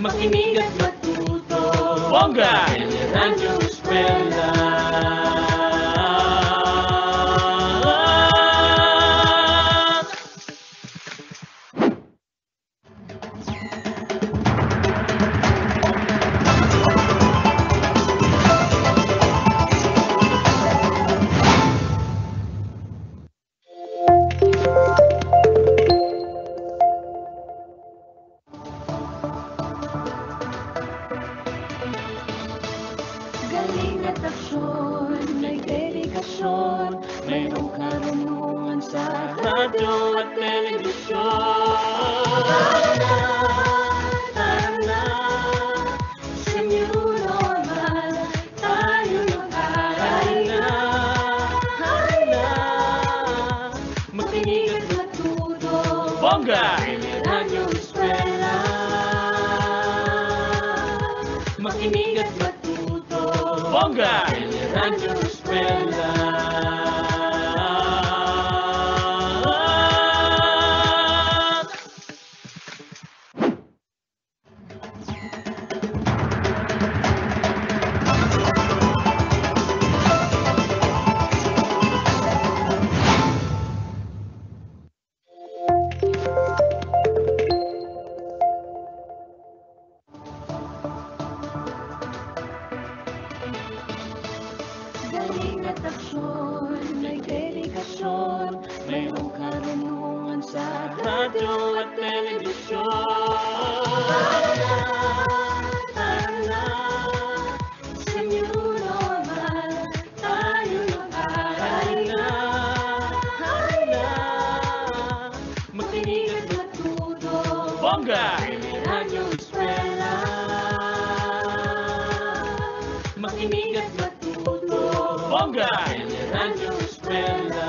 makinig at matuto. Bongga Teleradyo Eskwela. Galing at aksyon, may dedikasyon, mayroong karunungan sa Radyo at telebisyon. Tara na, sa new normal, tayo mag-aral na. Makinig at Matuto, Bongga Teleradyo Eskwela. makinig at Matuto, Bongga Teleradyo Eskwela. galing at aksyon, may dedikasyon, mayroong karunungan sa Radyo at telebisyon. Tara na, sa new normal, tayo mag-aral na. Makinig at Matuto, Bongga Teleradyo Eskwela. makinig at Matuto, Bongga Teleradyo Eskwela.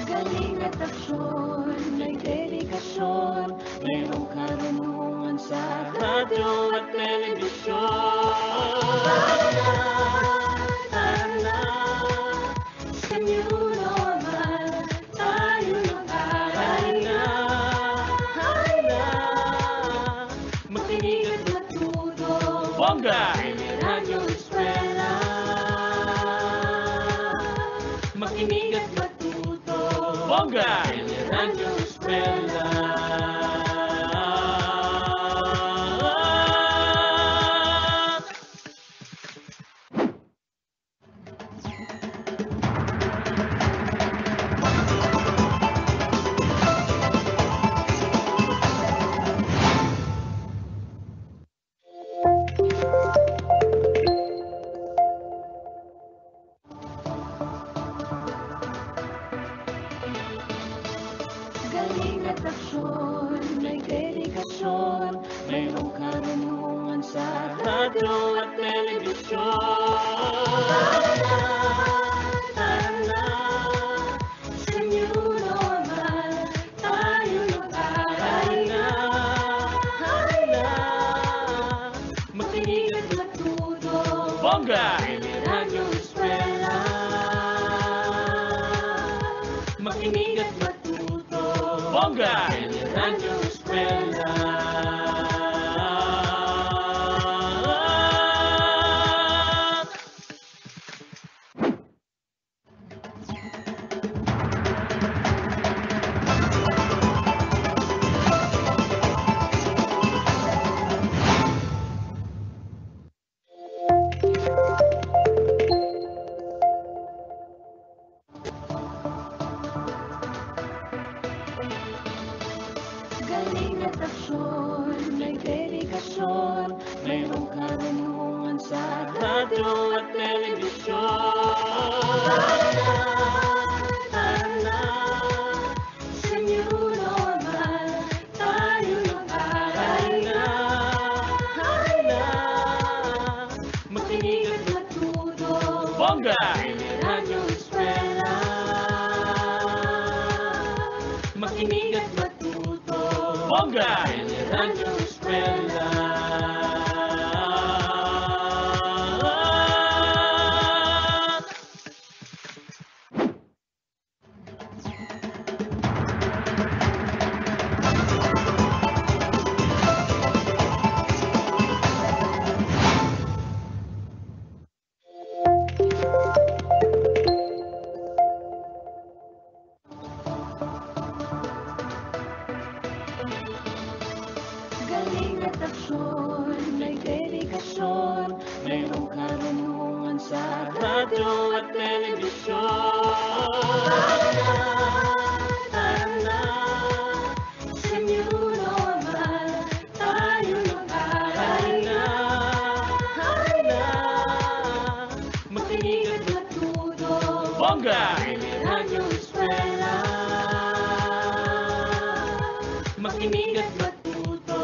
galing at aksyon, may dedikasyon, mayroong karunungan sa Radyo at telebisyon. Tara na, sa new normal, tayo mag-aral na. Makinig at Matuto, Bongga Teleradyo Eskwela. makinig at Matuto, Bongga Teleradyo Eskwela. galing at aksyon, may dedikasyon, mayroong karunungan sa Radyo at telebisyon. Tara na, sa new normal, tayo mag-aral na. Makinig at Matuto, Bongga Teleradyo Eskwela. makinig at Matuto, Bongga Teleradyo Eskwela. galing at aksyon, may dedikasyon, mayroong karunungan sa Radyo at telebisyon. Tara na, sa new normal, tayo mag-aral na. Bongga Teleradyo Eskwela. Galing at aksyon, may dedikasyon, mayroong karunungan sa Radyo at telebisyon. Tara na, sa new normal, tayo mag-aral na. Makinig at Matuto, Bongga Radyo Eskwela. Makinig at Matuto,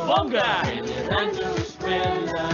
Bongga Teleradyo Eskwela.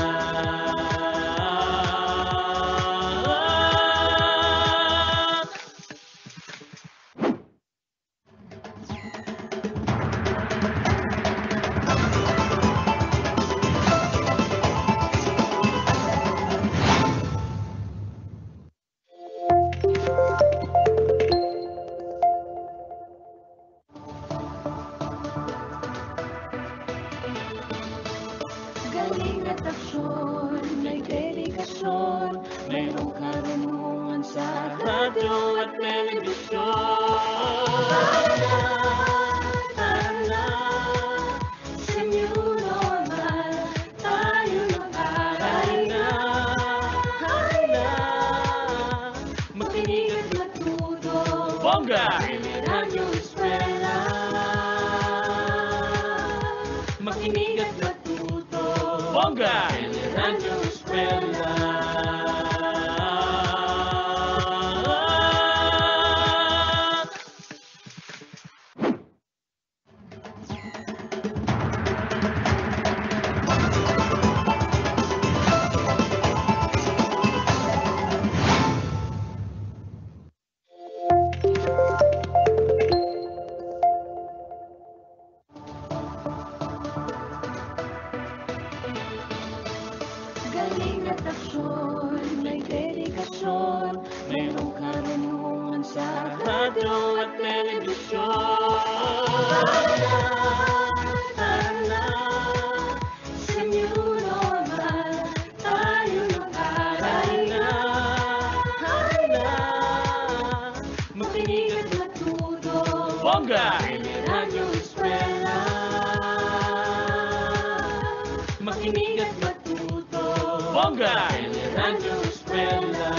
galing at aksyon, may dedikasyon, mayroong karunungan sa Radyo at telebisyon. Tara na, sa new normal, tayo mag-aral na. Makinig at Matuto, Bongga Radyo Eskwela. Makinig at Matuto, Bongga Teleradyo Eskwela. galing at aksyon, may dedikasyon, mayroong karunungan sa Radyo at telebisyon. Tara na, sa new normal, tayo mag-aral na. Makinig at Matuto, Bongga Radyo Eskwela. Makinig at Matuto, Bongga Teleradyo Eskwela.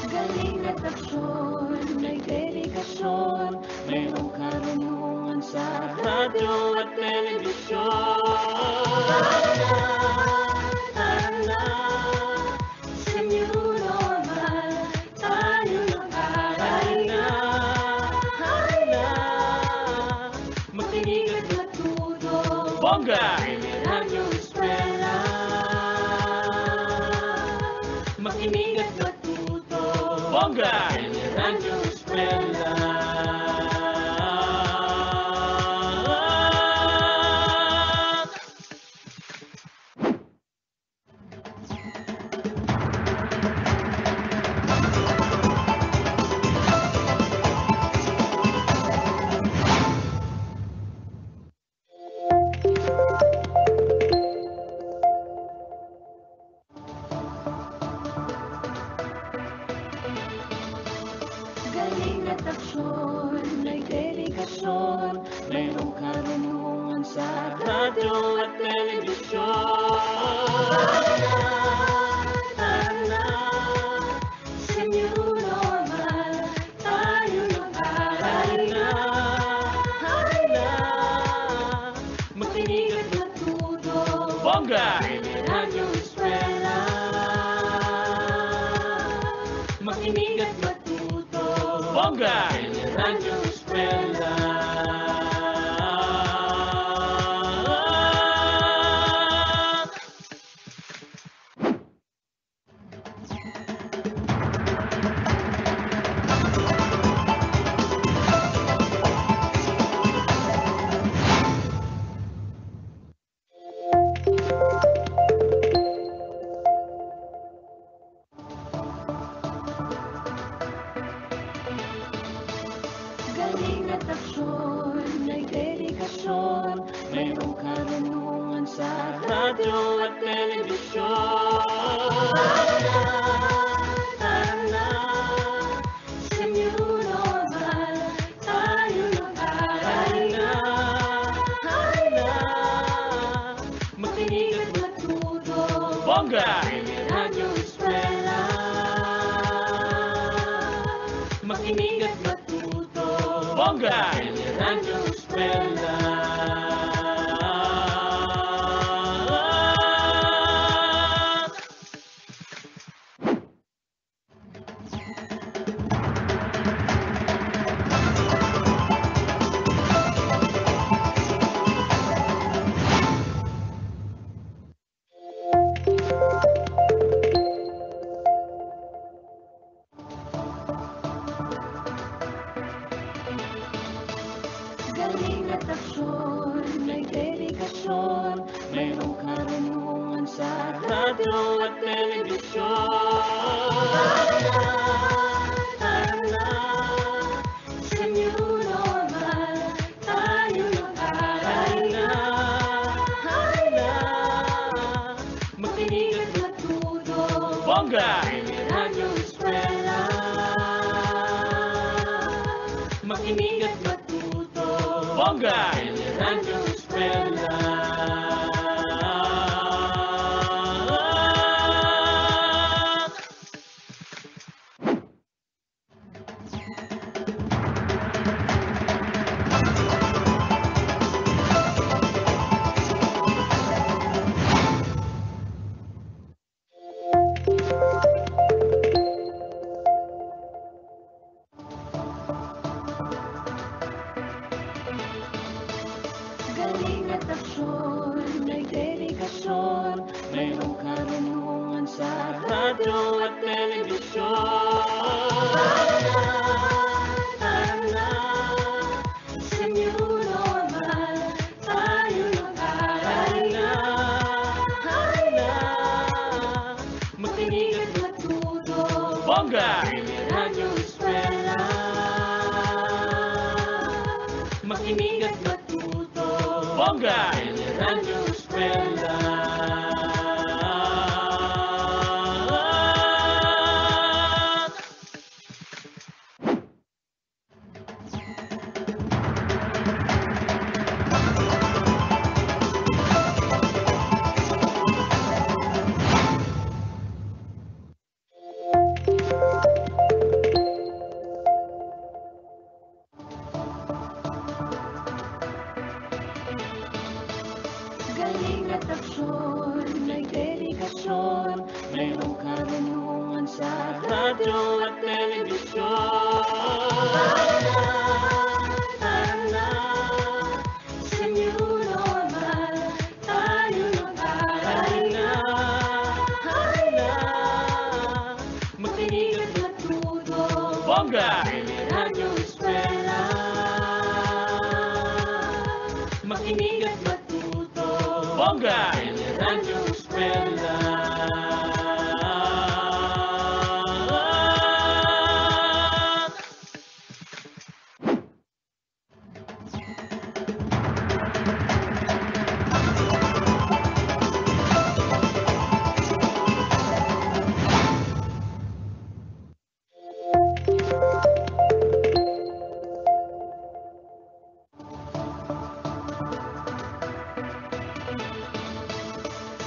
galing at aksyon, may dedikasyon, mayroong karunungan sa Radyo at telebisyon. Tara na, sa new normal, tayo mag-aral na. Makinig at Matuto, Bongga Radyo Eskwela. Makinig at Matuto, Bongga Teleradyo Eskwela. Bongga! Teleradyo Eskwela. Makinig at matuto. Bongga! Teleradyo Eskwela. Galing at aksyon, may dedikasyon, mayroong karunungan sa radyo at telebisyon. Tara na, sa new normal, tayo mag-aral na. Makinig at matuto. Bongga! Teleradyo Eskwela. Makinig at matuto. Bongga! Teleradyo Eskwela. Galing at aksyon, may dedikasyon, mayroong karunungan sa radyo at telebisyon. Tara na, sa new normal, tayo mag-aral na. Makinig at matuto. Bongga! Teleradyo Eskwela. Makinig at matuto. Bongga! Teleradyo Eskwela. Galing at aksyon, may dedikasyon, mayroong karunungan sa radyo at telebisyon. Tara na, sa new normal, tayo mag-aral na. Makinig at matuto. Bongga! Teleradyo Eskwela. Makinig at matuto. Bongga! Teleradyo Eskwela. Galing at aksyon, may dedikasyon, mayroong karunungan sa radyo at telebisyon. Tara na, sa new normal, tayo mag-aral na. Makinig at matuto. Bongga! Teleradyo Eskwela. Makinig at matuto. Bongga! Teleradyo Eskwela.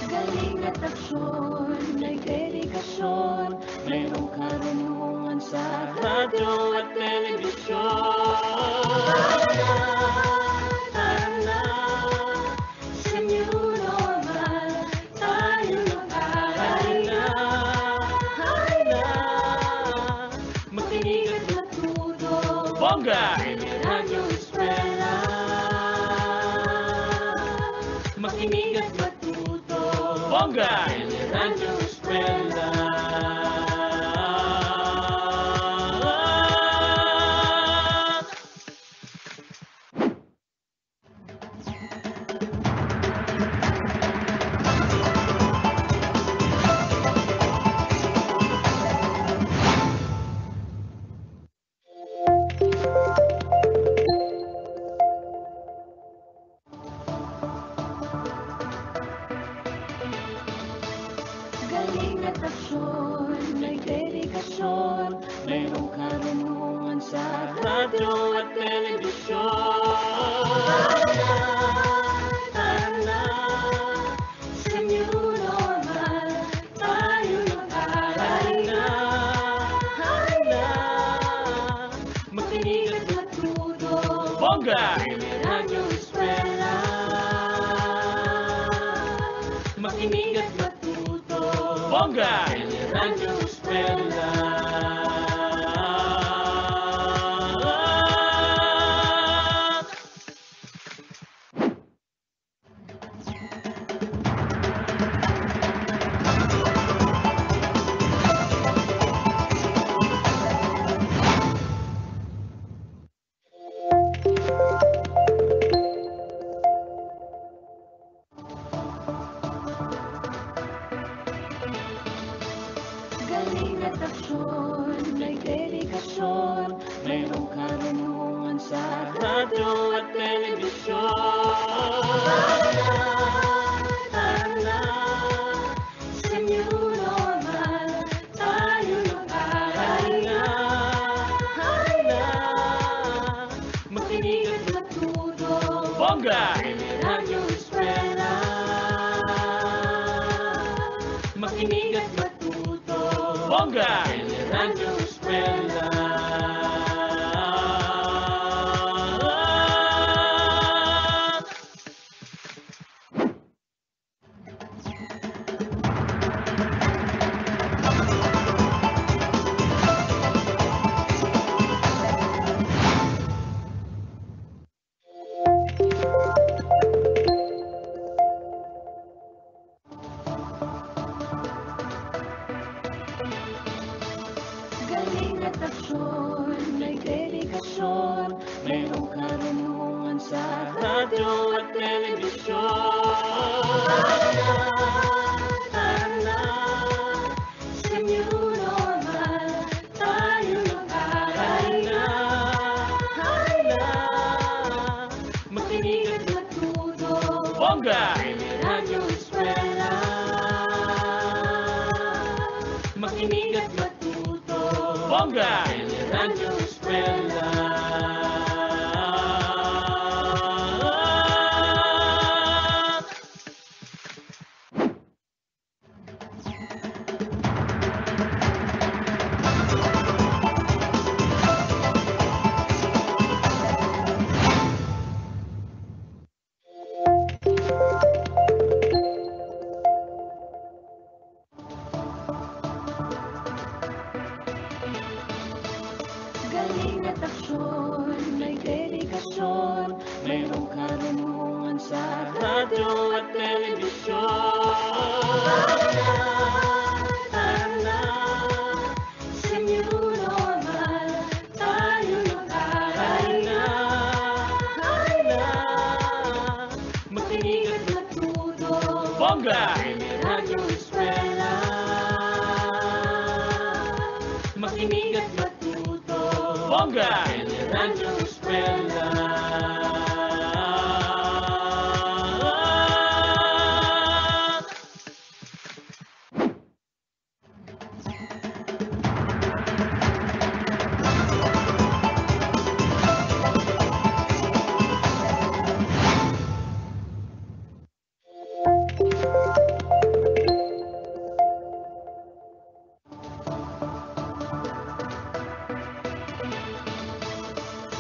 Galing at aksyon, may dedikasyon, mayroong karunungan sa radyo at telebisyon. Tara na, sa new normal, Bongga! Teleradyo Eskwela. Makinig at matuto. Bongga! Teleradyo Eskwela. Galing at aksyon, may dedikasyon, mayroong karunungan sa radyo at telebisyon. Tara na, sa new normal, tayo mag-aral na. Makinig at matuto. Bongga! Teleradyo Eskwela. Makinig at matuto. Bongga! Teleradyo Eskwela. Galing at aksyon, may dedikasyon, mayroong karunungan sa radyo at telebisyon. Tara na, sa new normal, tayo mag-aral na. Makinig at matuto. Bongga! Teleradyo Eskwela. Makinig at matuto. Bongga! Teleradyo Eskwela. Galing at aksyon, may dedikasyon, mayroong karunungan sa radyo at telebisyon. Tara na, sa new normal, tayo mag-aral na. Makinig at matuto. Bongga! Teleradyo Eskwela. Makinig at matuto. Bongga! Teleradyo Eskwela. Galing at aksyon, may dedikasyon, mayroong karunungan sa radyo at telebisyon. Tara na, sa new normal, tayo mag-aral na. Makinig at matuto. Bongga! Teleradyo Eskwela. Makinig at matuto. Bongga! Teleradyo Eskwela.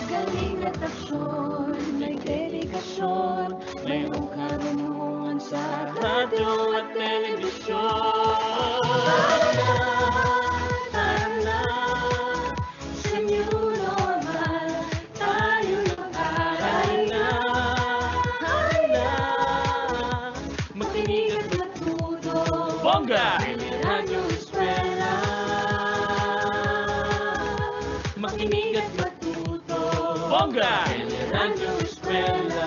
Galing at aksyon, may dedikasyon, mayroong karunungan sa radyo at telebisyon. Tara na, sa new normal, Bongga! Teleradyo Eskwela. Makinig at matuto. Bongga! Teleradyo Eskwela.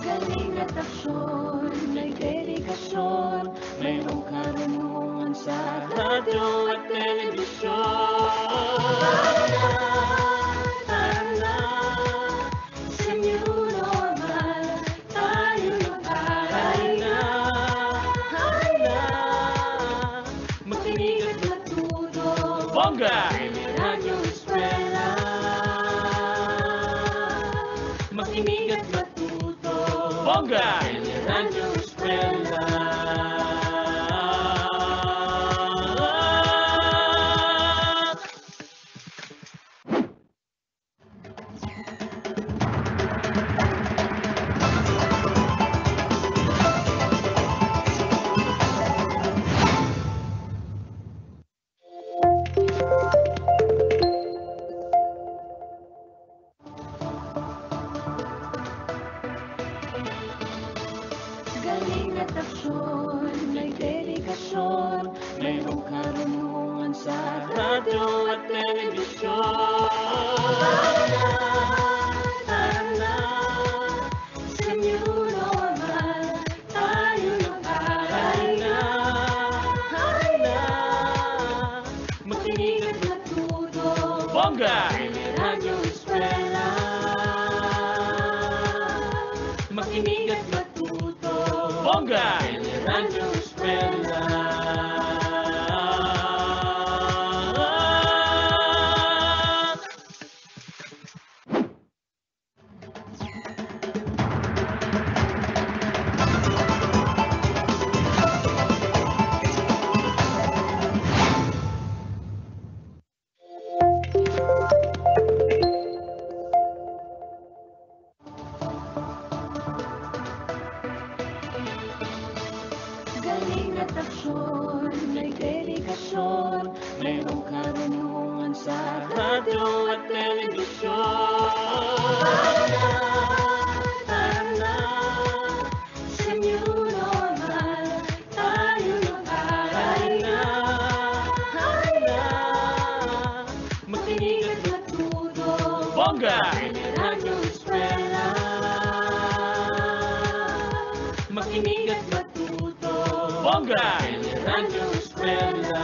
Galing at aksyon, may dedikasyon, mayroong karunungan sa radyo at telebisyon. Tara na, sa New Normal, tayo mag-aral na. Makinig at matuto. Bongga! Teleradyo Eskwela. Makinig at matuto. Bongga! Teleradyo Eskwela. Galing at aksyon, may dedikasyon, mayroong karunungan sa radyo at telebisyon. Tara na, sa New Normal, tayo mag-aral na. Makinig at matuto. Bongga! Teleradyo Eskwela. Makinig at matuto. Bongga! Teleradyo Eskwela. Galing at aksyon, may dedikasyon, mayroong karunungan sa radyo at telebisyon. Tara na, sa New Normal, tayo mag-aral na. Makinig at matuto. Bongga! Teleradyo Eskwela. Makinig at matuto. Bongga! Teleradyo Eskwela.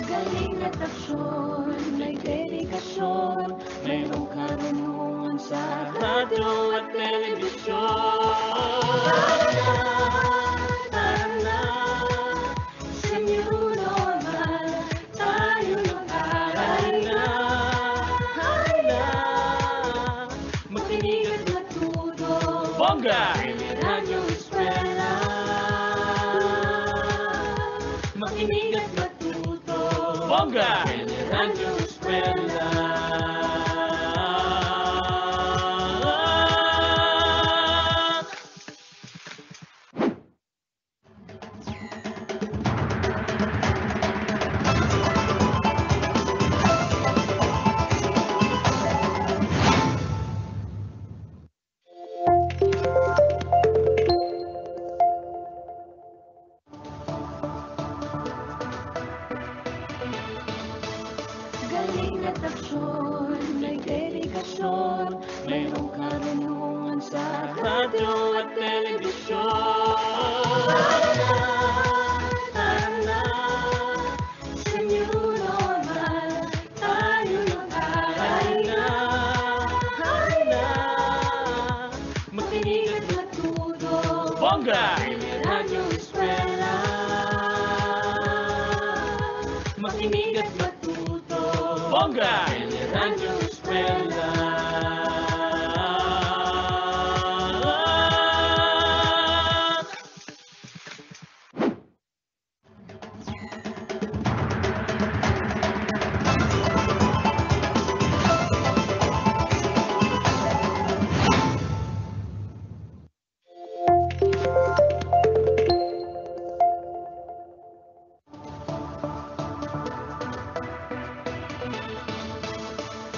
Galing at aksyon, may dedikasyon, mayroong karunungan sa radyo at telebisyon. Tara na, sa New Normal, tayo mag-aral na. Makinig at matuto. Bongga! Teleradyo Eskwela. Makinig at matuto. Bongga! Teleradyo Eskwela. Galing at aksyon, may dedikasyon, mayroong karunungan sa radyo at telebisyon. Tara na, sa New Normal, Makinig at matuto. Bongga! Teleradyo Eskwela.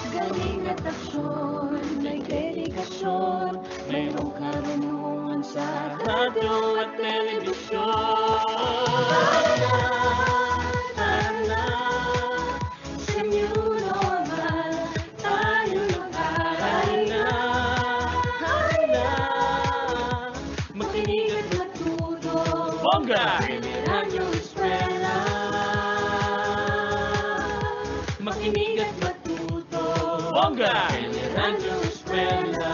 Galing at aksyon, may dedikasyon, mayroong karunungan sa radyo at telebisyon. Tara na, sa New Normal, tayo mag-aral na. Makinig at matuto. Bongga! Teleradyo Eskwela. Makinig at matuto. Bongga! Teleradyo Eskwela.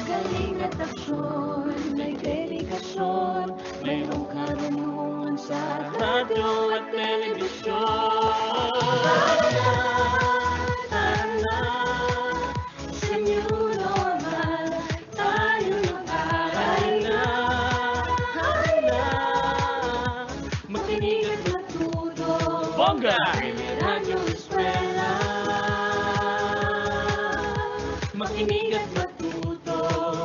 Galing at aksyon, may dedikasyon, mayroong karunungan sa radyo at telebisyon. Tara na, sa New Normal, tayo mag-aral na. Makinig at matuto. Bongga! Teleradyo Eskwela. Makinig at matuto.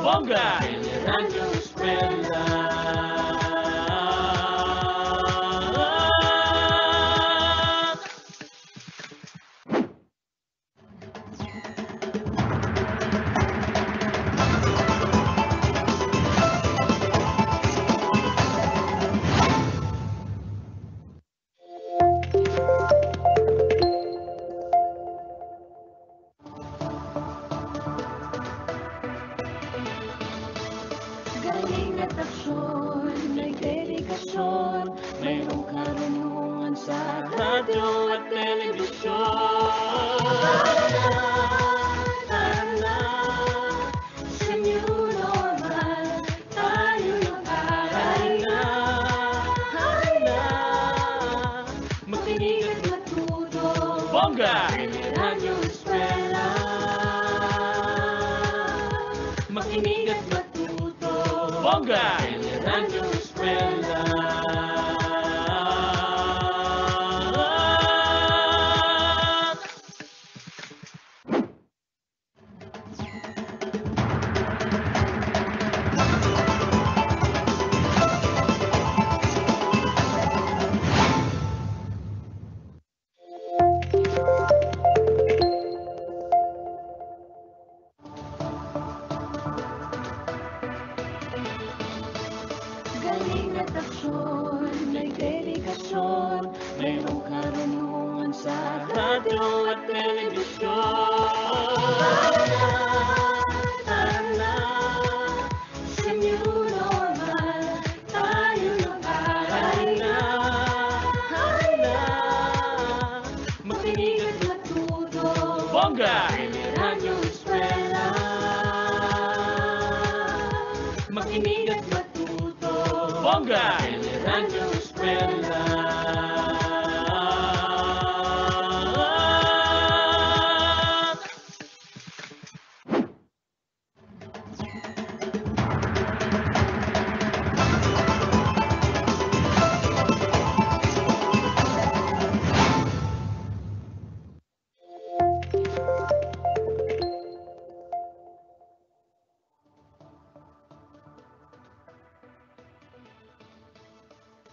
Bongga! Teleradyo Eskwela. Galing at aksyon, may dedikasyon, mayroong karunungan sa radyo at telebisyon. Tara na, sa New Normal, tayo mag-aral na. Makinig at matuto. Bongga! Teleradyo Eskwela. Makinig at matuto. Bongga! Teleradyo Eskwela. Galing at aksyon, may dedikasyon, mayroong karunungan sa radyo at telebisyon. Tara na, sa New Normal, tayo mag-aral na. Makinig at matuto. Bongga! Teleradyo Eskwela. Makinig at matuto. Bongga! Teleradyo Eskwela.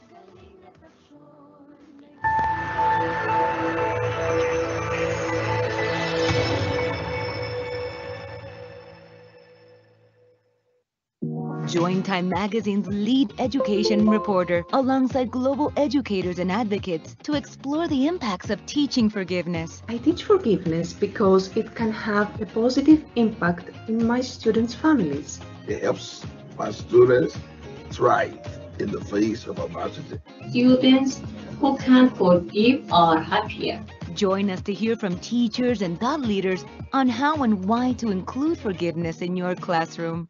Galing at aksyon, may Join Time Magazine's lead education reporter alongside global educators and advocates to explore the impacts of teaching forgiveness. I teach forgiveness because it can have a positive impact in my students' families. It helps my students thrive in the face of adversity. Students who can forgive are happier. Join us to hear from teachers and thought leaders on how and why to include forgiveness in your classroom.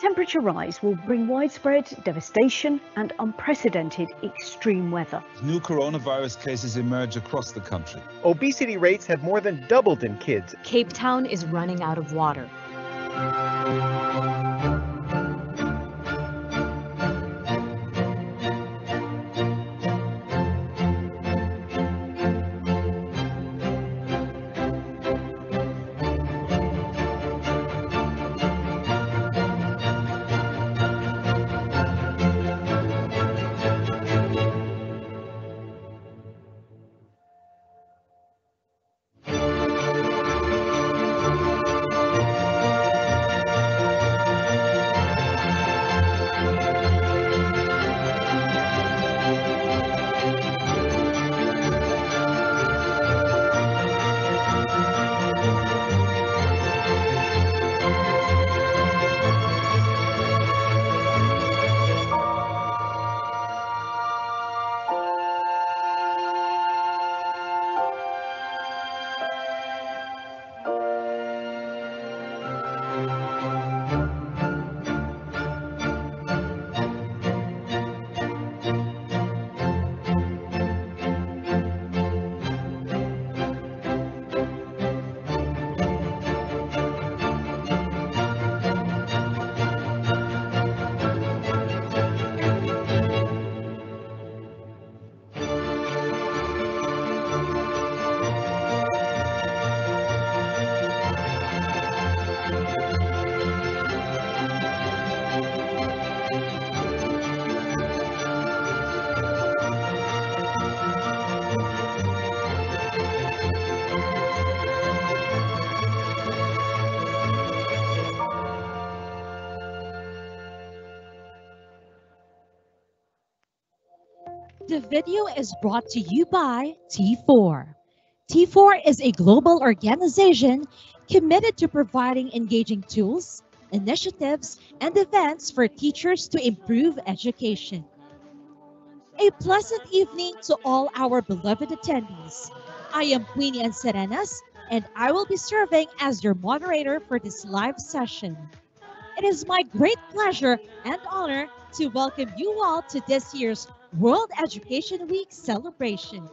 Temperature rise will bring widespread devastation and unprecedented extreme weather. New coronavirus cases emerge across the country. Obesity rates have more than doubled in kids. Cape Town is running out of water. The video is brought to you by T4. T4 is a global organization committed to providing engaging tools, initiatives, and events for teachers to improve education. A pleasant evening to all our beloved attendees. I am Queenie Ann Serenas, and I will be serving as your moderator for this live session. It is my great pleasure and honor to welcome you all to this year's World Education Week celebration.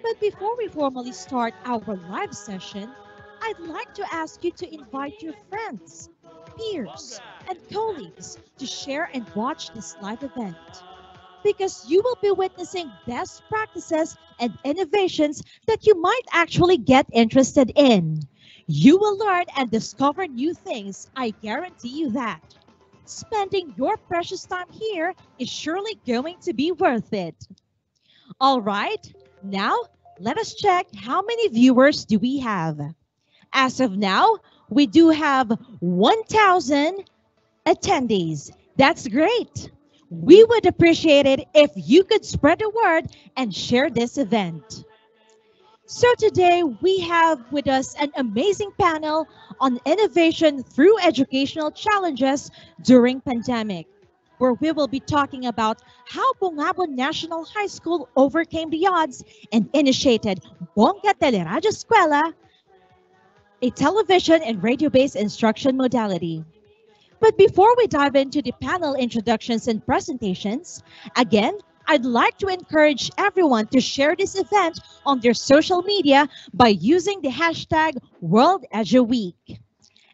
But before we formally start our live session, I'd like to ask you to invite your friends, peers, and colleagues to share and watch this live event, because you will be witnessing best practices and innovations that you might actually get interested in. You will learn and discover new things, I guarantee you that. Spending your precious time here is surely going to be worth it. All right, now let us check how many viewers do we have. As of now, we do have 1,000 attendees. That's great. We would appreciate it if you could spread the word and share this event. So today we have with us an amazing panel on innovation through educational challenges during pandemic, where we will be talking about how Bongabon National High School overcame the odds and initiated BONGGA Teleradyo Eskwela, a television and radio-based instruction modality. But before we dive into the panel introductions and presentations, again, I'd like to encourage everyone to share this event on their social media by using the hashtag WorldEduWeek.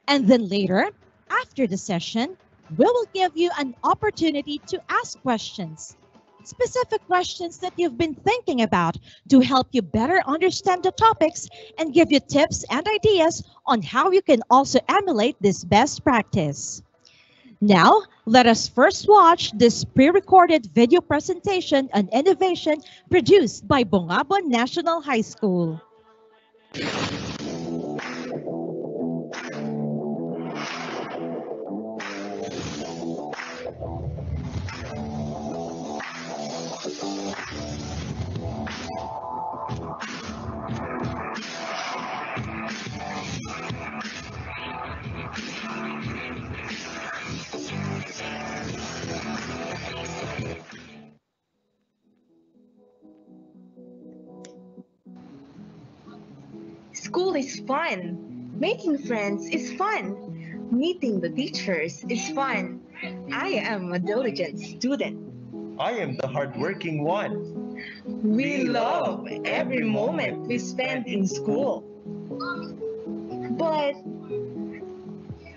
And then later, after the session, we will give you an opportunity to ask questions, specific questions that you've been thinking about, to help you better understand the topics and give you tips and ideas on how you can also emulate this best practice. Now, let us first watch this pre-recorded video presentation on innovation produced by Bongabon National High School. School is fun. Making friends is fun. Meeting the teachers is fun. I am a diligent student. I am the hardworking one. We love every moment we spend in school. But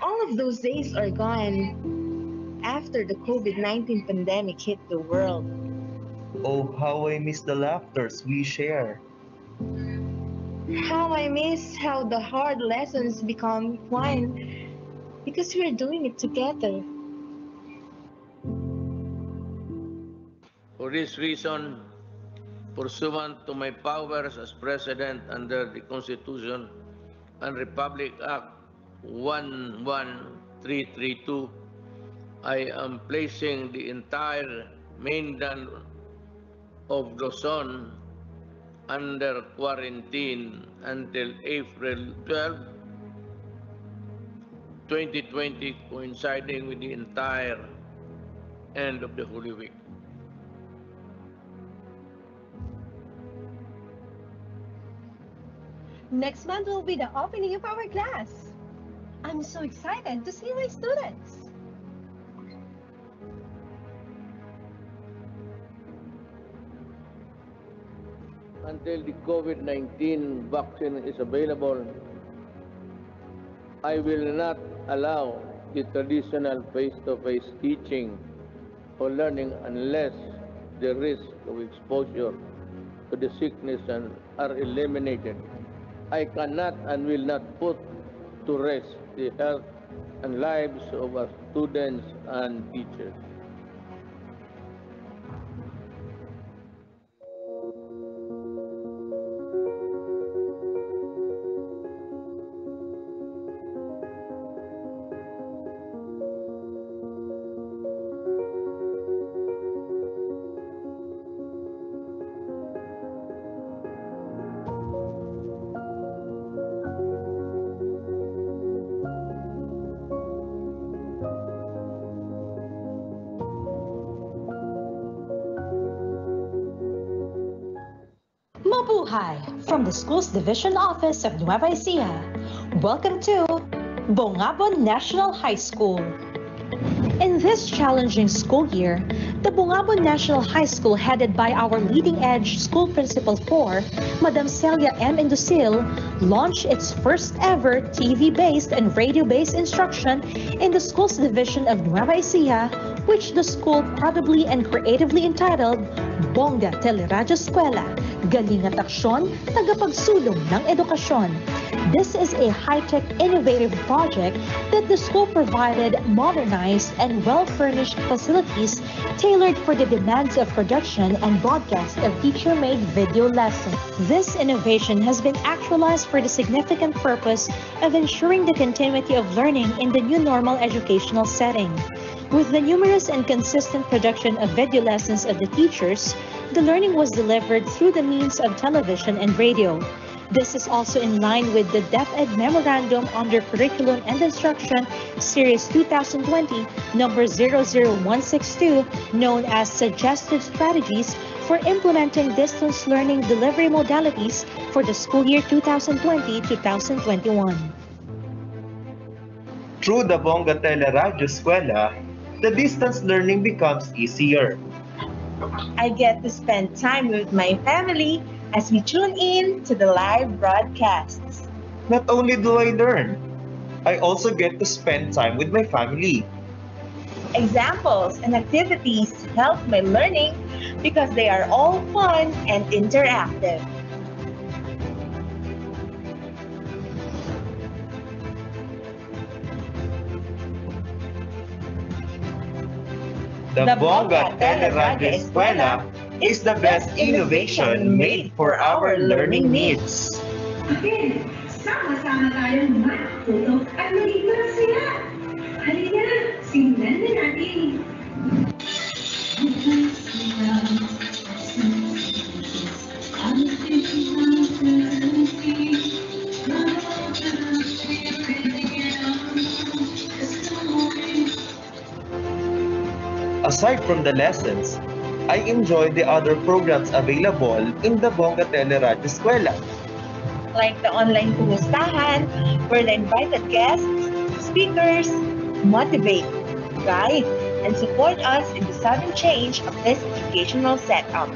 all of those days are gone after the COVID-19 pandemic hit the world. Oh, how I miss the laughters we share. How I miss how the hard lessons become fun because we're doing it together. For this reason, pursuant to my powers as President under the Constitution and Republic Act 11332, I am placing the entire mainland of Luzon under quarantine until April 12, 2020, coinciding with the entire end of the Holy Week. Next month will be the opening of our class. I'm so excited to see my students. Until the COVID-19 vaccine is available, I will not allow the traditional face-to-face teaching or learning unless the risk of exposure to the sickness are eliminated. I cannot and will not put to rest the health and lives of our students and teachers. Mabuhay from the Schools Division Office of Nueva Ecija. Welcome to Bongabon National High School. In this challenging school year, the Bongabon National High School, headed by our leading-edge school principal 4, Madam Celia M. Indusil, launched its first ever TV-based and radio-based instruction in the Schools Division of Nueva Ecija, which the school proudly and creatively entitled BONGGA Teleradyo Eskwela, Galing at Aksyon, Tagapagsulong ng Edukasyon. This is a high-tech, innovative project that the school provided modernized and well-furnished facilities tailored for the demands of production and broadcast of teacher-made video lessons. This innovation has been actualized for the significant purpose of ensuring the continuity of learning in the new normal educational setting. With the numerous and consistent production of video lessons of the teachers, the learning was delivered through the means of television and radio. This is also in line with the DepEd Memorandum under Curriculum and Instruction Series 2020, number 00162, known as Suggested Strategies for Implementing Distance Learning Delivery Modalities for the School Year 2020-2021. Through the BONGGA Teleradyo Eskwela, the distance learning becomes easier. I get to spend time with my family as we tune in to the live broadcasts. Not only do I learn, I also get to spend time with my family. Examples and activities help my learning because they are all fun and interactive. The BONGGA Teleradyo Eskwela is the best innovation made for our learning needs. Again, sama-sama tayong matuto at maging masaya. Halika, simulan na natin. Aside from the lessons, I enjoy the other programs available in the BONGGA Teleradyo Eskwela. Like the online kumustahan, where the invited guests, speakers, motivate, guide, and support us in the sudden change of this educational setup.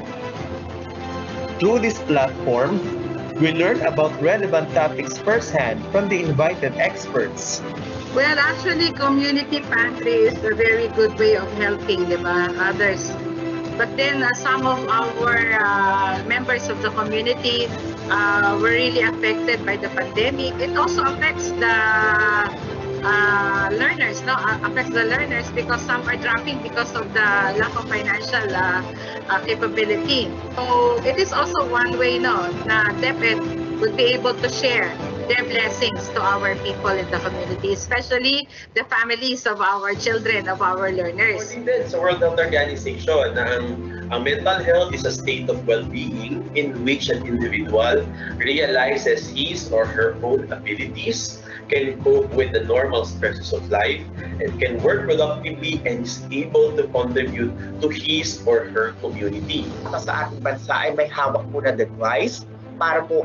Through this platform, we learn about relevant topics firsthand from the invited experts. Well, actually, community pantry is a very good way of helping, others. But then some of our members of the community were really affected by the pandemic. It also affects the learners, affects the learners because some are dropping because of the lack of financial capability. So it is also one way, na DepEd would be able to share their blessings to our people in the community, especially the families of our children, of our learners. Sa World Health Organization, ang mental health is a state of well-being in which an individual realizes his or her own abilities, can cope with the normal stresses of life, and can work productively and is able to contribute to his or her community. Sa ating bansa ay may hawak po na device para po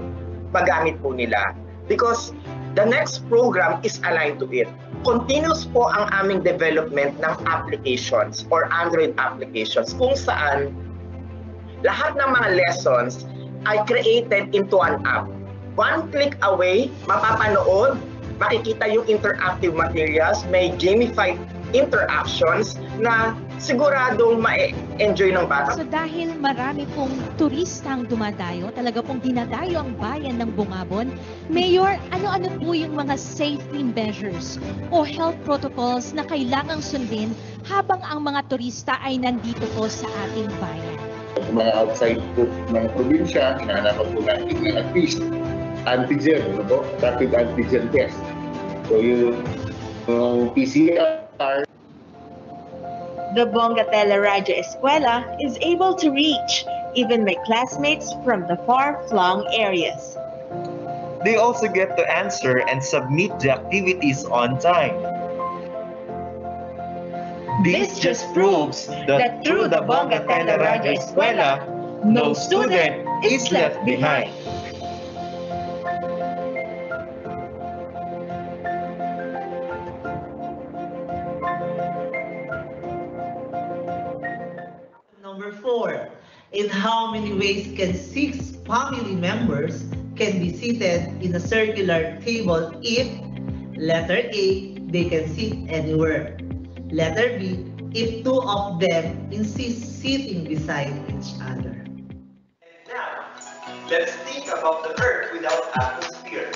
magamit po nila. Because the next program is aligned to it. Continuous po ang aming development ng applications or Android applications kung saan lahat ng mga lessons ay created into an app. One click away, mapapanood, makikita yung interactive materials, may gamified interactions na siguradong ma-enjoy ng bata. So dahil marami pong turistang dumadayo, talaga pong dinadayo ang bayan ng Bongabon, Mayor, ano-ano po yung mga safety measures o health protocols na kailangang sundin habang ang mga turista ay nandito po sa ating bayan? Mga outside po ng probinsya, hinahanap po natin ng at least antigen, rapid antigen test. So yung PCR. The BONGGA Teleradyo Eskwela is able to reach even my classmates from the far-flung areas. They also get to answer and submit the activities on time. This just proves that through the BONGGA Teleradyo Eskwela, no student is left behind. Number 4, in how many ways can 6 family members can be seated in a circular table if letter A, they can sit anywhere. Letter B, if 2 of them insist sitting beside each other. Now, let's think about the Earth without atmosphere.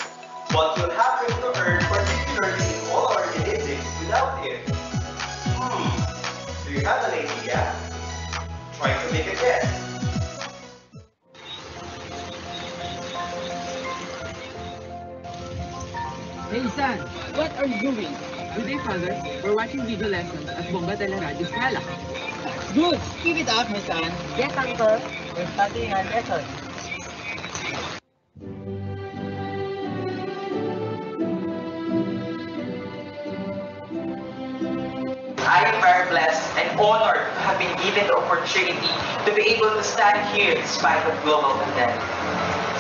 What will happen to Earth, particularly in all organisms, without it? Do you have an idea? Try to make a guess. Hey son, what are you doing? Today, father, we're watching video lessons at BONGGA Teleradyo Eskwela. Good! Keep it up, my son. Yes, uncle. We're studying our lesson. I am very blessed and honored to have been given the opportunity to be able to stand here in spite of global pandemic.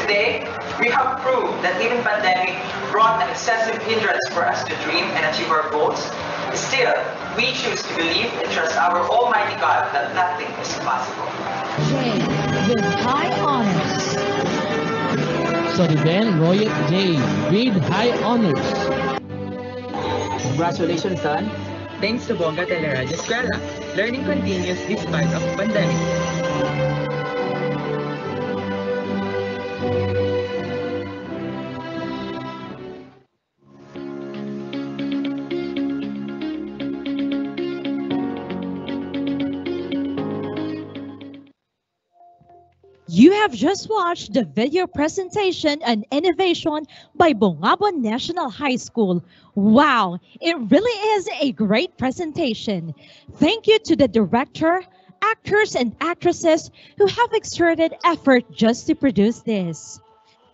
Today, we have proved that even pandemic brought an excessive hindrance for us to dream and achieve our goals. Still, we choose to believe and trust our Almighty God that nothing is impossible. J with high honors. Soribel Royet J with high honors. Congratulations, son. Thanks to BONGGA Teleradyo Eskwela, learning continues despite of pandemic. You have just watched the video presentation on innovation by Bongabon National High School. Wow, it really is a great presentation. Thank you to the director, actors, and actresses who have exerted effort just to produce this.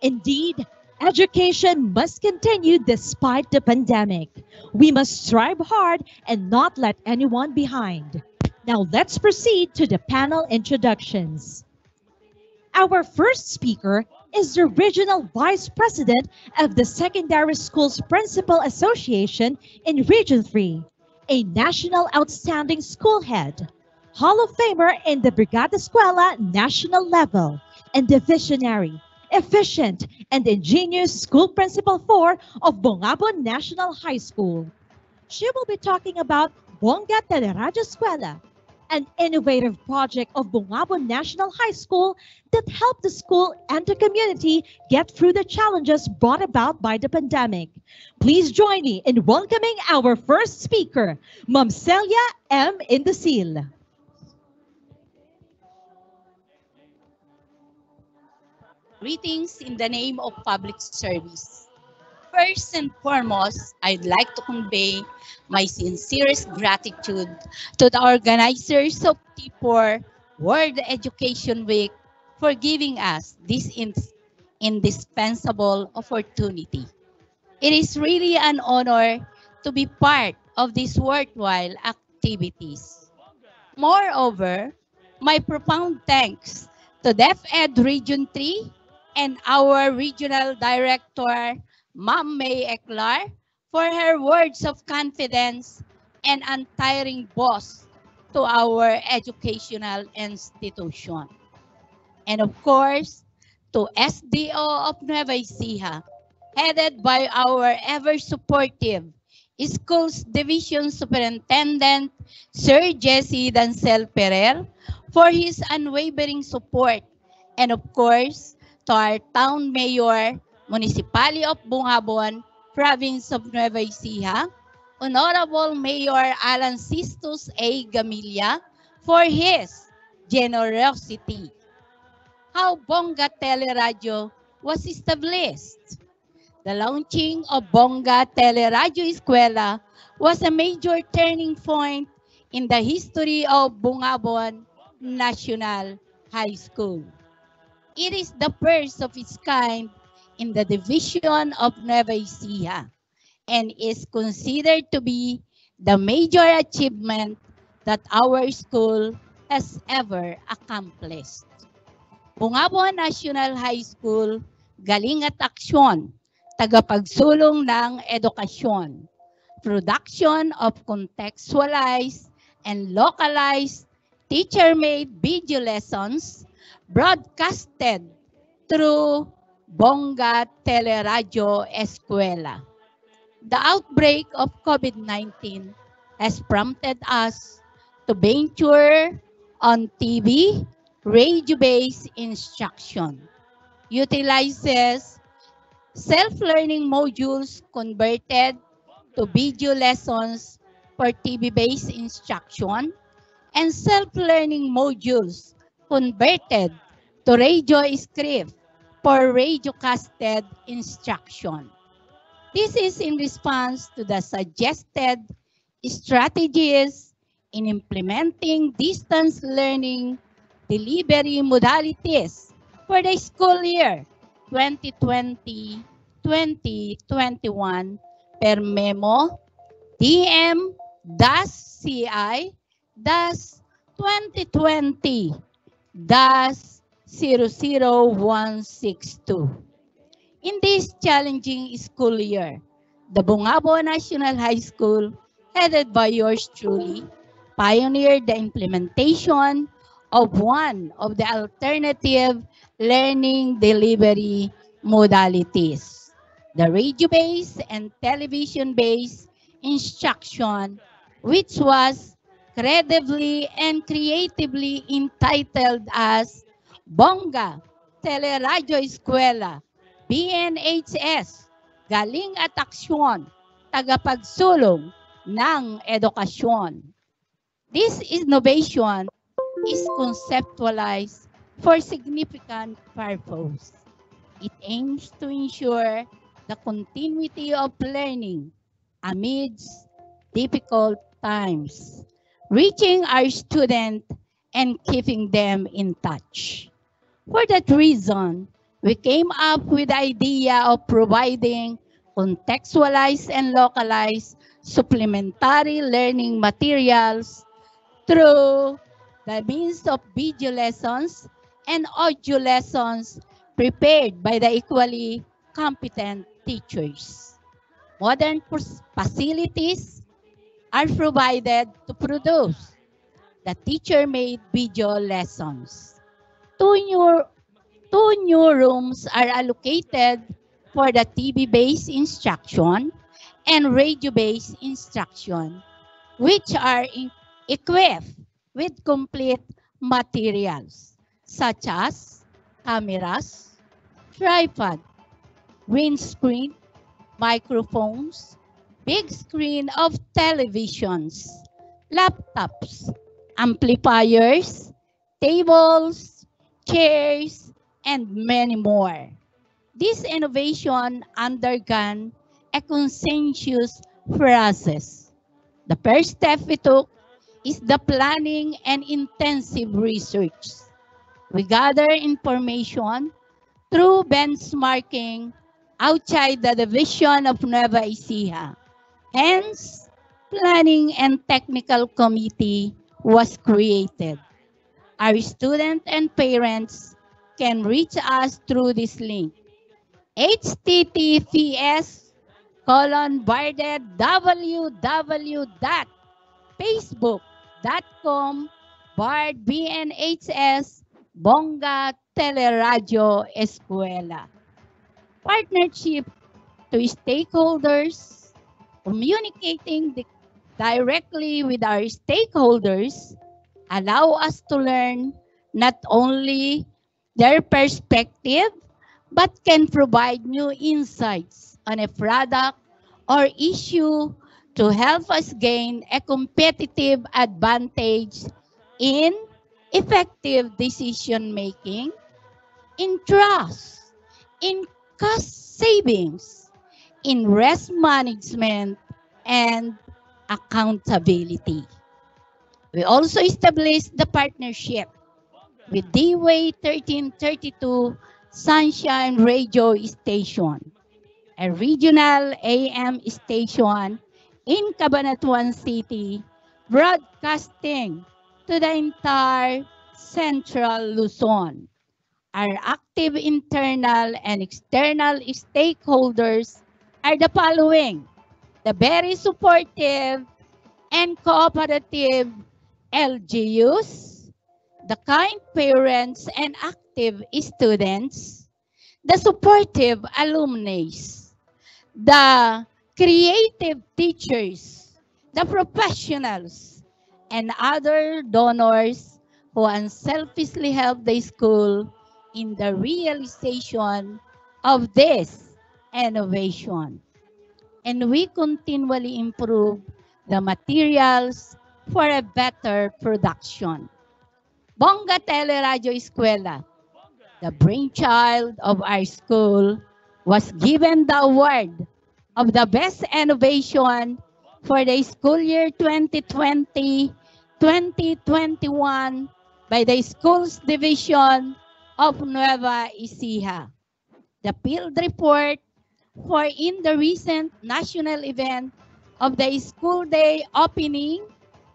Indeed, education must continue despite the pandemic. We must strive hard and not let anyone behind. Now let's proceed to the panel introductions. Our first speaker is the Regional Vice President of the Secondary Schools Principal Association in Region 3, a national outstanding school head, Hall of Famer in the Brigada Eskwela national level, and the visionary, efficient, and ingenious school principal 4 of Bongabon National High School. She will be talking about BONGGA Teleradyo Eskwela, an innovative project of Bongabon National High School that helped the school and the community get through the challenges brought about by the pandemic. Please join me in welcoming our first speaker, Ma'am Celia M. Indasil. Greetings in the name of public service. First and foremost, I'd like to convey my sincerest gratitude to the organizers of T4 World Education Week for giving us this indispensable opportunity. It is really an honor to be part of these worthwhile activities. Moreover, my profound thanks to DepEd Region 3 and our Regional Director, Ma'am May Eklar, for her words of confidence and untiring boss to our educational institution. And of course, to SDO of Nueva Ecija, headed by our ever-supportive Schools Division Superintendent, Sir Jesse Dancel Perer, for his unwavering support. And of course, to our Town Mayor, Municipality of Bongabon, Province of Nueva Ecija, Honorable Mayor Alan Sistus A. Gamilla, for his generosity. How BONGGA Teleradyo was established. The launching of BONGGA Teleradyo Eskwela was a major turning point in the history of Bongabon National High School. It is the first of its kind in the division of Nueva Ecija and is considered to be the major achievement that our school has ever accomplished. Bongabon National High School, Galing at Aksyon, tagapagsulong ng edukasyon. Production of contextualized and localized teacher-made video lessons broadcasted through BONGGA Teleradyo Eskwela. The outbreak of COVID-19 has prompted us to venture on TV, radio-based instruction, utilizes self-learning modules converted to video lessons for TV-based instruction, and self-learning modules converted to radio script for radiocasted instruction. This is in response to the suggested strategies in implementing distance learning delivery modalities for the school year 2020-2021 per memo DM-CI-2020-00162. In this challenging school year, the Bongabon National High School, headed by yours truly, pioneered the implementation of one of the alternative learning delivery modalities, the radio-based and television-based instruction, which was credibly and creatively entitled as BONGGA Teleradyo Eskwela, BNHS, Galing at Aksyon, tagapagsulong ng edukasyon. This innovation is conceptualized for significant purpose. It aims to ensure the continuity of learning amidst difficult times, reaching our students and keeping them in touch. For that reason, we came up with the idea of providing contextualized and localized supplementary learning materials through the means of video lessons and audio lessons prepared by the equally competent teachers. Modern facilities are provided to produce the teacher-made video lessons. Two new rooms are allocated for the TV-based instruction and radio-based instruction, which are equipped with complete materials such as cameras, tripod, green screen, microphones, big screen of televisions, laptops, amplifiers, tables, chairs, and many more. This innovation undergone a conscientious process. The first step we took is the planning and intensive research. We gather information through benchmarking outside the division of Nueva Ecija. Hence, planning and technical committee was created. Our students and parents can reach us through this link. https://www.facebook.com/BNHS BONGGA Teleradyo Eskwela. Partnership to stakeholders, communicating directly with our stakeholders, allow us to learn not only their perspective, but can provide new insights on a product or issue to help us gain a competitive advantage in effective decision-making, in trust, in cost savings, in risk management, and accountability. We also established the partnership with D-Way 1332 Sunshine Radio Station, a regional AM station in Cabanatuan City, broadcasting to the entire Central Luzon. Our active internal and external stakeholders are the following: the very supportive and cooperative LGUs, the kind parents and active students, the supportive alumni, the creative teachers, the professionals, and other donors who unselfishly help the school in the realization of this innovation. And we continually improve the materials for a better production. Bongga Teleradyo Eskwela, the brainchild of our school, was given the award of the best innovation for the school year 2020-2021 by the Schools Division of Nueva Ecija. The field report for in the recent national event of the school day opening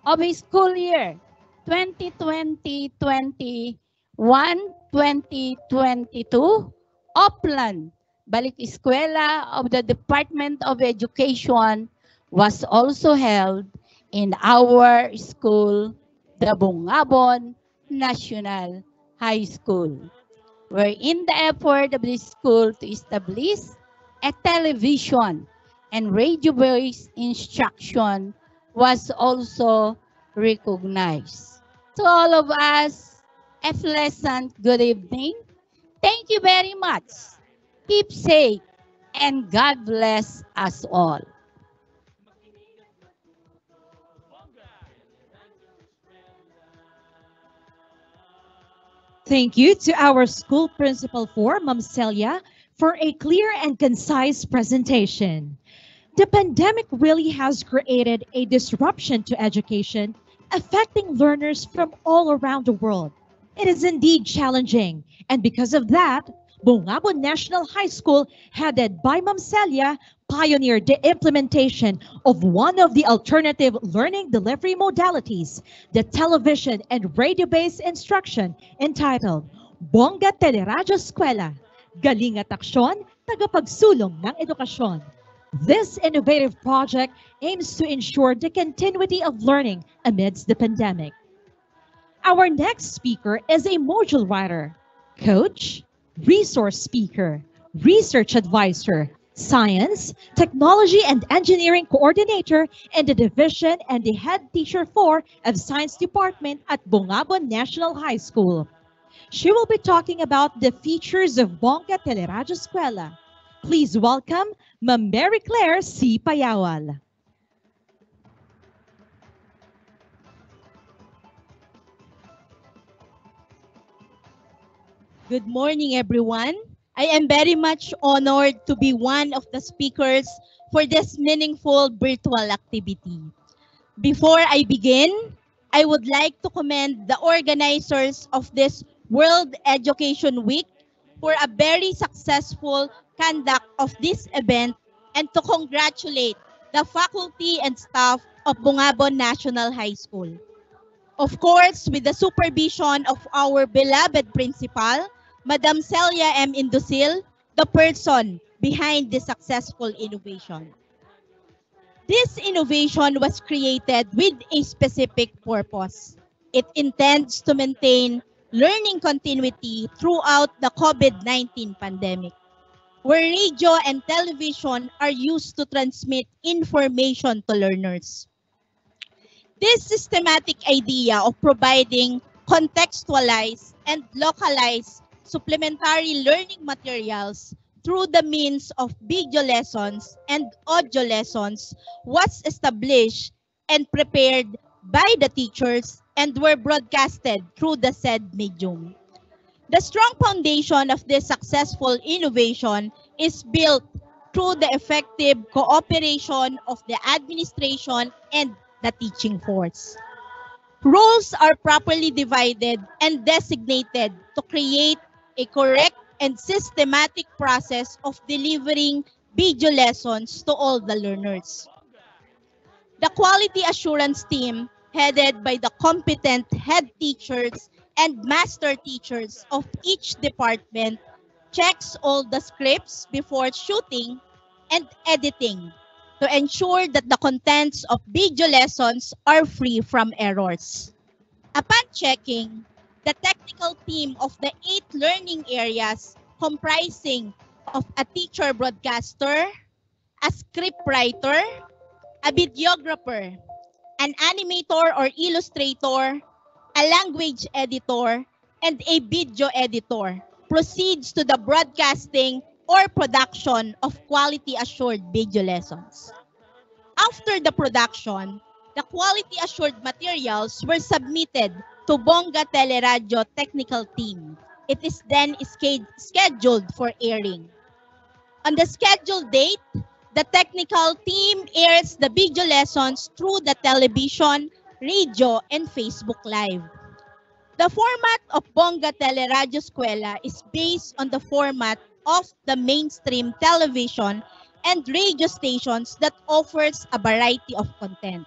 of a school year 2020-21-2022, Upland Balik Eskwela of the Department of Education was also held in our school, the Bongabon National High School, wherein the effort of the school to establish a television and radio-based instruction was also recognized. To all of us, a pleasant good evening. Thank you very much. Keep safe and God bless us all. Thank you to our school principal for Ma'am Celia for a clear and concise presentation. The pandemic really has created a disruption to education, affecting learners from all around the world. It is indeed challenging, and because of that, Bongabon National High School, headed by Ma'am Celia, pioneered the implementation of one of the alternative learning delivery modalities, the television and radio-based instruction entitled BONGGA Teleradyo Eskwela, Galing at Aksyon, Tagapagsulong ng Edukasyon. This innovative project aims to ensure the continuity of learning amidst the pandemic. Our next speaker is a module writer, coach, resource speaker, research advisor, science, technology and engineering coordinator in the division and the head teacher of science department at Bongabon National High School. She will be talking about the features of BONGGA Teleradyo Eskwela. Please welcome Ma'am Mary Claire C. Payawal. Good morning, everyone. I am very much honored to be one of the speakers for this meaningful virtual activity. Before I begin, I would like to commend the organizers of this World Education Week for a very successful conduct of this event and to congratulate the faculty and staff of Bongabon National High School. Of course, with the supervision of our beloved principal, Madam Celia M. Indusil, the person behind this successful innovation. This innovation was created with a specific purpose. It intends to maintain learning continuity throughout the COVID-19 pandemic, where radio and television are used to transmit information to learners. This systematic idea of providing contextualized and localized supplementary learning materials through the means of video lessons and audio lessons was established and prepared by the teachers and were broadcasted through the said medium. The strong foundation of this successful innovation is built through the effective cooperation of the administration and the teaching force. Roles are properly divided and designated to create a correct and systematic process of delivering video lessons to all the learners. The quality assurance team, headed by the competent head teachers and master teachers of each department checks all the scripts before shooting and editing to ensure that the contents of video lessons are free from errors. Upon checking, the technical team of the 8 learning areas comprising of a teacher broadcaster, a scriptwriter, a videographer, an animator or illustrator, a language editor, and a video editor proceeds to the broadcasting or production of quality assured video lessons. After the production, the quality assured materials were submitted to BONGGA Teleradyo technical team. It is then scheduled for airing. On the scheduled date, the technical team airs the video lessons through the television, radio, and Facebook Live. The format of BONGGA Teleradyo Eskwela is based on the format of the mainstream television and radio stations that offers a variety of content.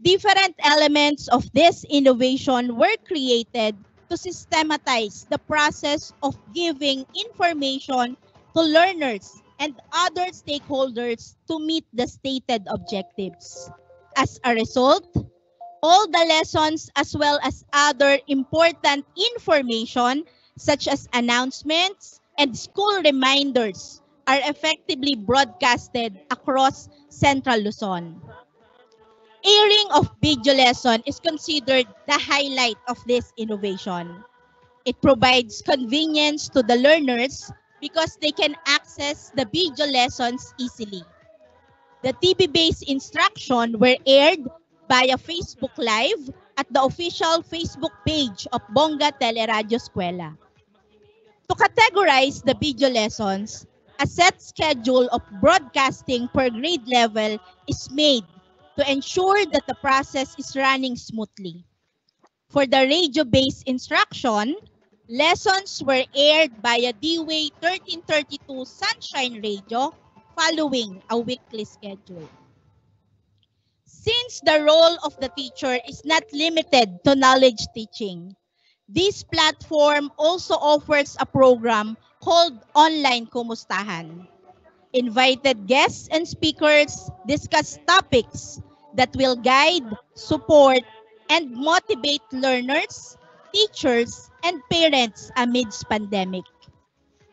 Different elements of this innovation were created to systematize the process of giving information to learners and other stakeholders to meet the stated objectives. As a result, all the lessons as well as other important information such as announcements and school reminders are effectively broadcasted across Central Luzon. Airing of video lesson is considered the highlight of this innovation. It provides convenience to the learners because they can access the video lessons easily. The TV-based instruction were aired via Facebook Live at the official Facebook page of BONGGA Teleradyo Eskwela. To categorize the video lessons, a set schedule of broadcasting per grade level is made to ensure that the process is running smoothly. For the radio-based instruction, lessons were aired via D-Way 1332 Sunshine Radio following a weekly schedule. Since the role of the teacher is not limited to knowledge teaching, this platform also offers a program called Online Kumustahan. Invited guests and speakers discuss topics that will guide, support, and motivate learners, teachers, and parents amidst pandemic.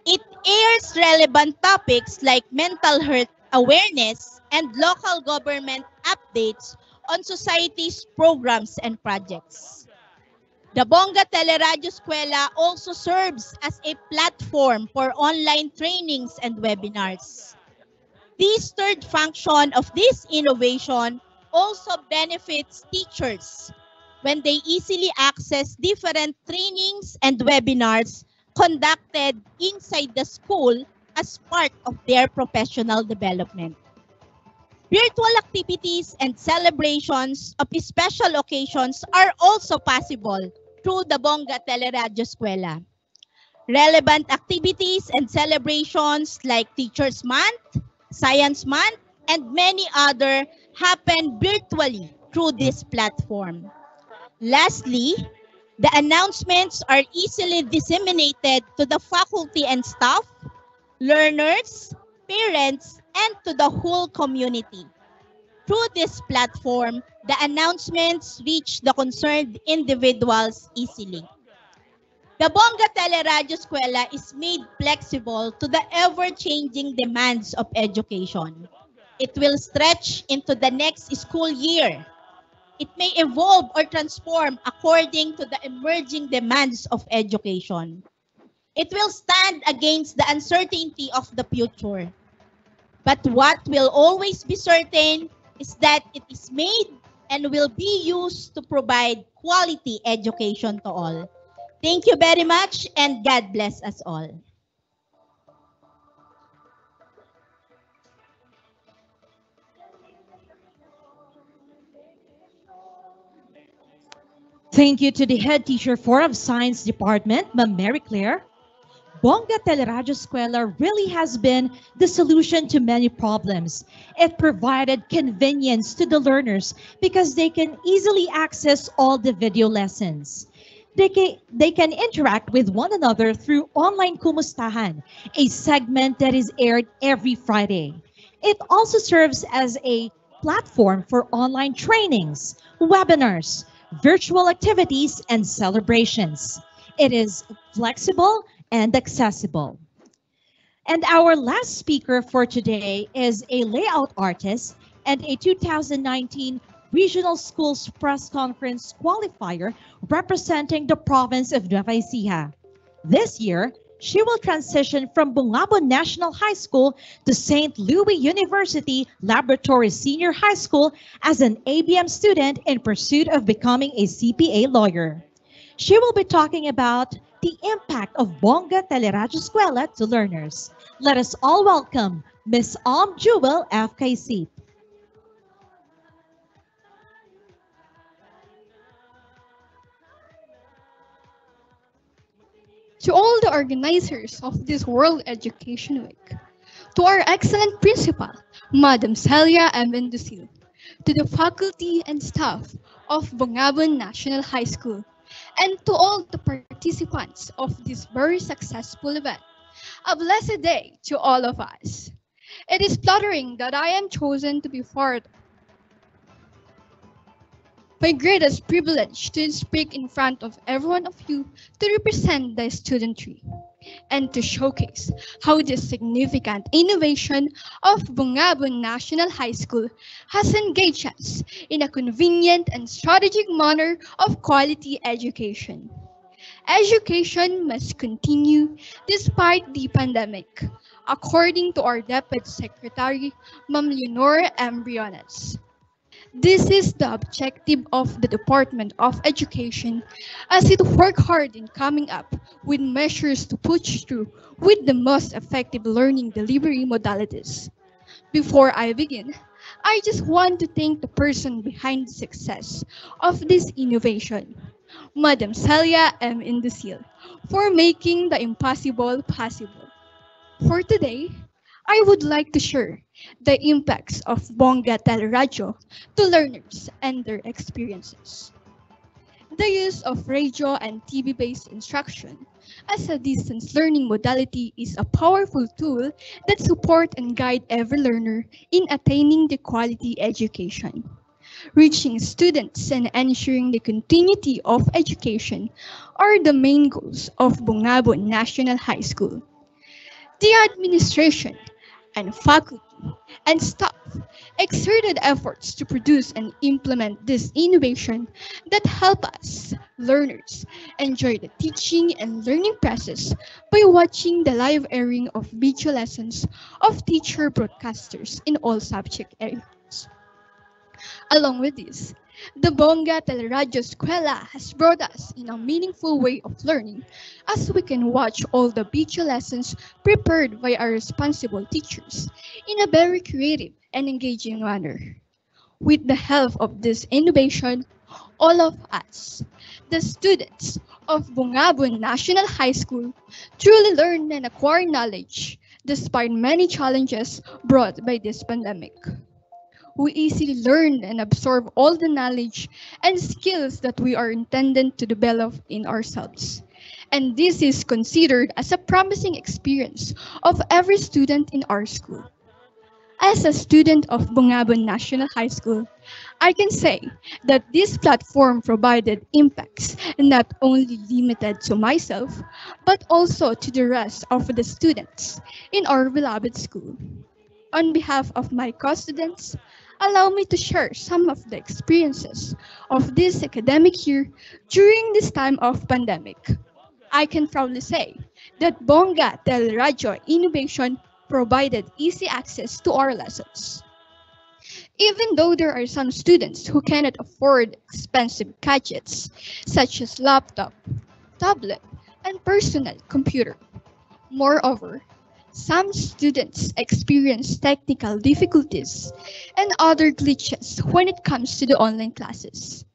It airs relevant topics like mental health awareness and local government updates on society's programs and projects. The BONGGA Teleradyo Eskwela also serves as a platform for online trainings and webinars. This third function of this innovation also benefits teachers when they easily access different trainings and webinars conducted inside the school as part of their professional development. Virtual activities and celebrations of special occasions are also possible through the BONGGA Teleradyo Eskwela. Relevant activities and celebrations like Teachers Month, Science Month, and many other happen virtually through this platform. Lastly, the announcements are easily disseminated to the faculty and staff, learners, parents, and to the whole community. Through this platform, the announcements reach the concerned individuals easily. The BONGGA Teleradyo Eskwela is made flexible to the ever-changing demands of education. It will stretch into the next school year. It may evolve or transform according to the emerging demands of education. It will stand against the uncertainty of the future. But what will always be certain is that it is made and will be used to provide quality education to all. Thank you very much and God bless us all. Thank you to the head teacher for of Science Department, Ma'am Mary Claire. BONGGA Teleradyo Eskwela really has been the solution to many problems. It provided convenience to the learners because they can easily access all the video lessons. They can interact with one another through Online Kumustahan, a segment that is aired every Friday. It also serves as a platform for online trainings, webinars, virtual activities, and celebrations. It is flexible and accessible. And our last speaker for today is a layout artist and a 2019 Regional Schools Press Conference qualifier representing the province of Nueva Ecija. This year, she will transition from Bongabon National High School to St. Louis University Laboratory Senior High School as an ABM student in pursuit of becoming a CPA lawyer. She will be talking about the impact of BONGGA Teleradyo Eskwela to learners. Let us all welcome Ms. Jewel FKC. To all the organizers of this World Education Week, to our excellent principal, Madam Celia M. Dusil, to the faculty and staff of Bongabon National High School, and to all the participants of this very successful event. A blessed day to all of us. It is flattering that I am chosen to be part my greatest privilege to speak in front of every one of you to represent the studentry and to showcase how this significant innovation of Bongabon National High School has engaged us in a convenient and strategic manner of quality education. Education must continue despite the pandemic, according to our Deputy Secretary, Ma'am Leonor M. Briones. This is the objective of the Department of Education as it works hard in coming up with measures to push through with the most effective learning delivery modalities. Before I begin, I just want to thank the person behind the success of this innovation, Madam Celia M. Indusil, for making the impossible possible. For today, I would like to share the impacts of BONGGA Teleradyo to learners and their experiences. The use of radio and TV-based instruction as a distance learning modality is a powerful tool that supports and guides every learner in attaining the quality education. Reaching students and ensuring the continuity of education are the main goals of Bongabon National High School. The administration and faculty and staff exerted efforts to produce and implement this innovation that help us, learners, enjoy the teaching and learning process by watching the live airing of video lessons of teacher broadcasters in all subject areas. Along with this, the BONGGA Teleradyo Eskwela has brought us in a meaningful way of learning as we can watch all the video lessons prepared by our responsible teachers in a very creative and engaging manner. With the help of this innovation, all of us, the students of Bongabon National High School, truly learn and acquire knowledge despite many challenges brought by this pandemic. We easily learn and absorb all the knowledge and skills that we are intended to develop in ourselves. And this is considered as a promising experience of every student in our school. As a student of Bongabon National High School, I can say that this platform provided impacts not only limited to myself, but also to the rest of the students in our beloved school. On behalf of my co-students, allow me to share some of the experiences of this academic year during this time of pandemic. I can proudly say that BONGGA Teleradyo Innovation provided easy access to our lessons. Even though there are some students who cannot afford expensive gadgets such as laptop, tablet, and personal computer. Moreover, some students experience technical difficulties and other glitches when it comes to the online classes.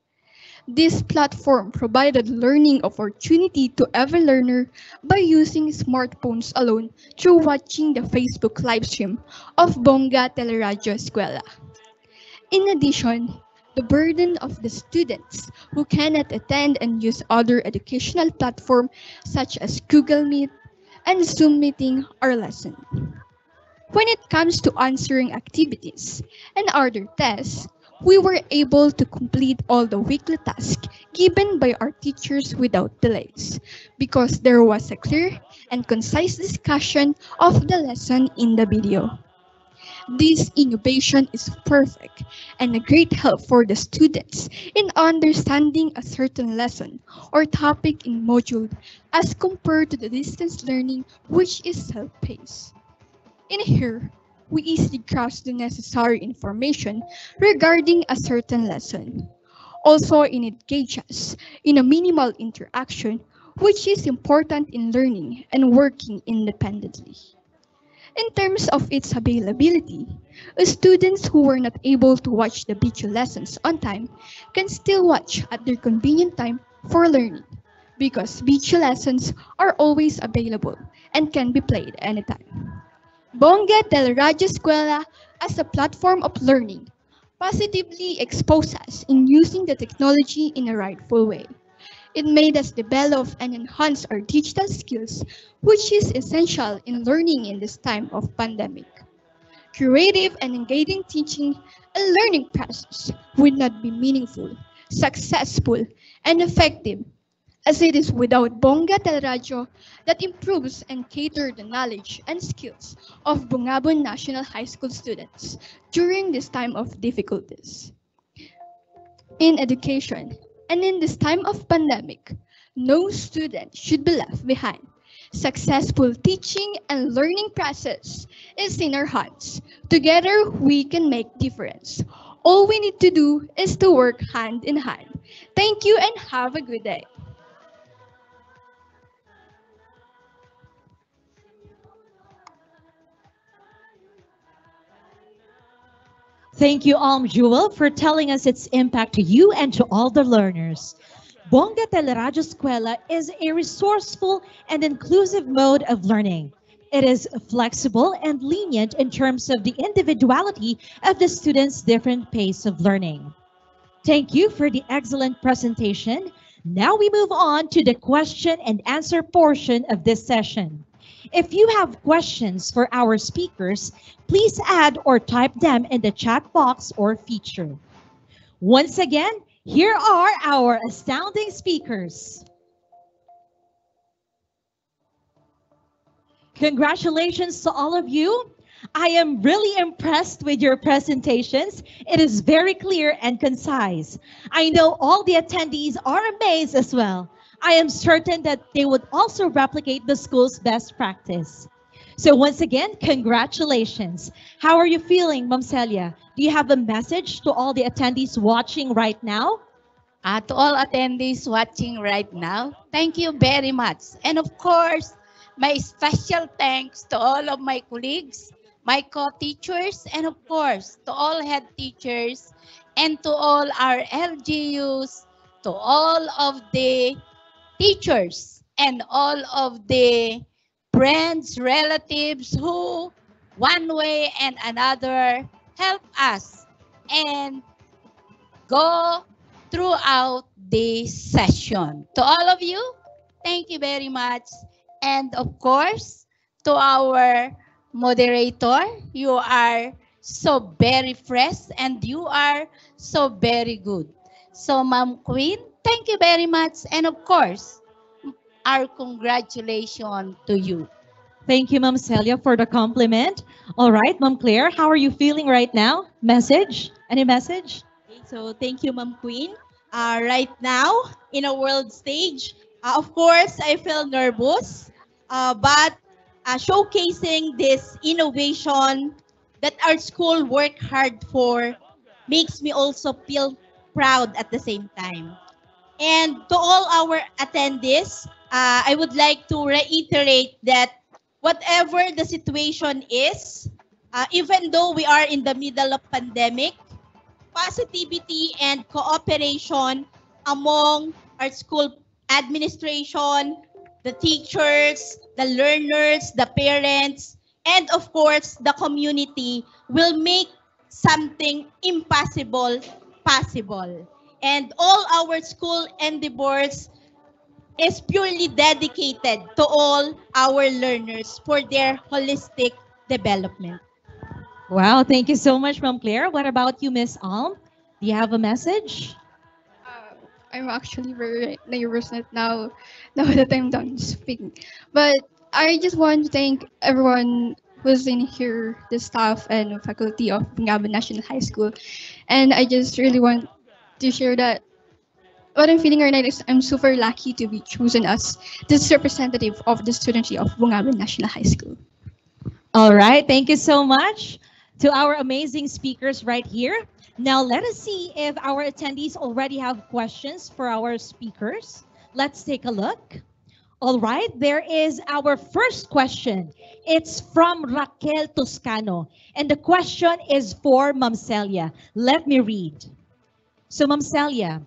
This platform provided learning opportunity to every learner by using smartphones alone through watching the Facebook livestream of BONGGA Teleradyo Eskwela. In addition, the burden of the students who cannot attend and use other educational platforms such as Google Meet and Zoom meeting or lesson. When it comes to answering activities and other tests, we were able to complete all the weekly tasks given by our teachers without delays because there was a clear and concise discussion of the lesson in the video. This innovation is perfect and a great help for the students in understanding a certain lesson or topic in module as compared to the distance learning which is self-paced. In here, we easily grasp the necessary information regarding a certain lesson. Also, it engages in a minimal interaction which is important in learning and working independently. In terms of its availability, students who were not able to watch the video lessons on time can still watch at their convenient time for learning because video lessons are always available and can be played anytime. BONGGA Teleradyo Eskwela as a platform of learning positively exposed us in using the technology in a rightful way. It made us develop and enhance our digital skills, which is essential in learning in this time of pandemic. Creative and engaging teaching and learning process would not be meaningful, successful, and effective as it is without BONGGA Teleradyo that improves and caters the knowledge and skills of Bongabon National High School students during this time of difficulties. In education and in this time of pandemic, no student should be left behind. Successful teaching and learning process is in our hands. Together, we can make difference. All we need to do is to work hand in hand. Thank you and have a good day. Thank you, Jewel, for telling us its impact to you and to all the learners. BONGGA Teleradyo Eskwela is a resourceful and inclusive mode of learning. It is flexible and lenient in terms of the individuality of the students' different pace of learning. Thank you for the excellent presentation. Now we move on to the question and answer portion of this session. If you have questions for our speakers, please add or type them in the chat box or feature. Once again, here are our astounding speakers. Congratulations to all of you. I am really impressed with your presentations. It is very clear and concise. I know all the attendees are amazed as well. I am certain that they would also replicate the school's best practice. So once again, congratulations. How are you feeling, Ma'am Celia? Do you have a message to all the attendees watching right now? To all attendees watching right now, thank you very much. And of course, my special thanks to all of my colleagues, my co-teachers, and of course, to all head teachers, and to all our LGUs, to all of the teachers, and all of the friends, relatives who, one way and another, help us and go throughout the session. To all of you, thank you very much. And of course, to our moderator, you are so very fresh and you are so very good. So Ma'am Queen, thank you very much. And of course, our congratulations to you. Thank you, Ma'am Celia, for the compliment. All right, Ma'am Claire, how are you feeling right now? Message? Any message? So thank you, Ma'am Queen. Right now, in a world stage, of course, I feel nervous, but showcasing this innovation that our school worked hard for makes me also feel proud at the same time. And to all our attendees, I would like to reiterate that whatever the situation is, even though we are in the middle of pandemic, positivity and cooperation among our school administration, the teachers, the learners, the parents, and of course, the community will make something impossible possible. And all our school endeavors is purely dedicated to all our learners for their holistic development. Wow, thank you so much, Ma'am Claire. What about you, Miss Alm? Do you have a message? I'm actually very nervous right now, now that I'm done speaking. But I just want to thank everyone who's in here, the staff and faculty of Bongabon National High School. And I just really want to share that what I'm feeling right now is I'm super lucky to be chosen as this representative of the studentry of Bongabon National High School. All right, thank you so much to our amazing speakers right here. Now let us see if our attendees already have questions for our speakers. Let's take a look. All right, there is our first question. It's from Raquel Toscano. And the question is for Ma'am Celia. Let me read. So Ma'am Celia,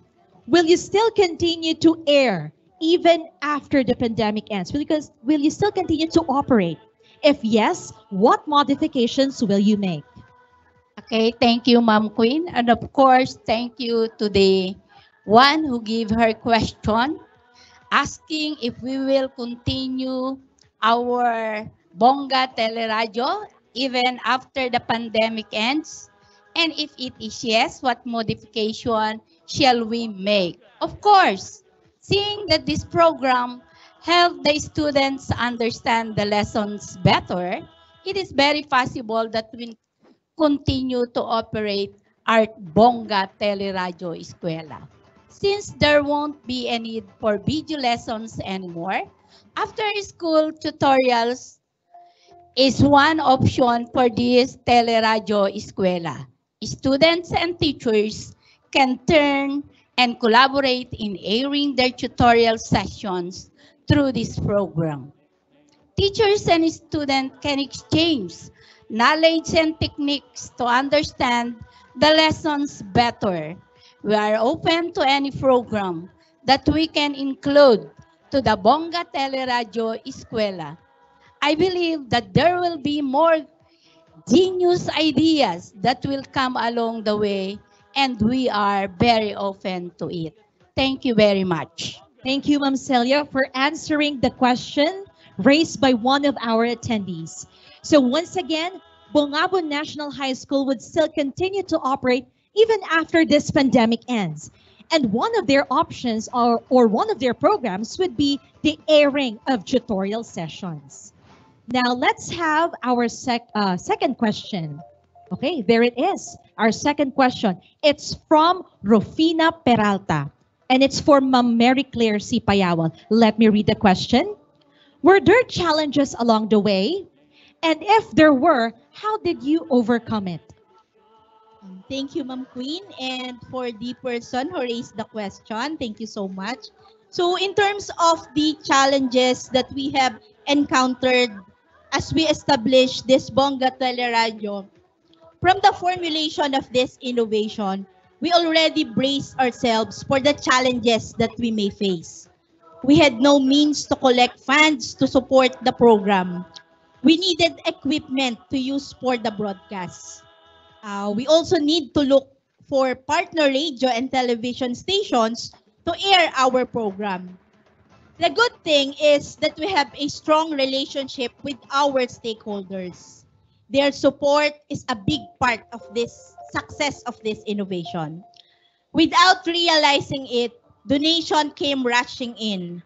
will you still continue to air even after the pandemic ends? Will you still continue to operate? If yes, what modifications will you make? Okay, thank you, Ma'am Queen. And of course, thank you to the one who gave her question, asking if we will continue our Bongga Teleradyo even after the pandemic ends. And if it is yes, what modification shall we make? Of course, seeing that this program help the students understand the lessons better, it is very possible that we continue to operate our BONGGA Teleradyo Eskwela. Since there won't be a need for video lessons anymore, after school tutorials is one option for this Teleradyo Eskwela. Students and teachers can turn and collaborate in airing their tutorial sessions through this program. Teachers and students can exchange knowledge and techniques to understand the lessons better. We are open to any program that we can include to the BONGGA Teleradyo Eskwela. I believe that there will be more genius ideas that will come along the way, and we are very open to it. Thank you very much. Thank you, Ma'am Celia, for answering the question raised by one of our attendees. So once again, Bongabon National High School would still continue to operate even after this pandemic ends. And one of their options or one of their programs would be the airing of tutorial sessions. Now let's have our second question. Okay, there it is. Our second question. It's from Rufina Peralta. And it's for Ma'am Mary Claire C. Payawal. Let me read the question. Were there challenges along the way? And if there were, how did you overcome it? Thank you, Ma'am Queen. And for the person who raised the question, thank you so much. So in terms of the challenges that we have encountered as we established this BONGGA Teleradyo, from the formulation of this innovation, we already braced ourselves for the challenges that we may face. We had no means to collect funds to support the program. We needed equipment to use for the broadcast. We also need to look for partner radio and television stations to air our program. The good thing is that we have a strong relationship with our stakeholders. Their support is a big part of this success of this innovation. Without realizing it, donation came rushing in.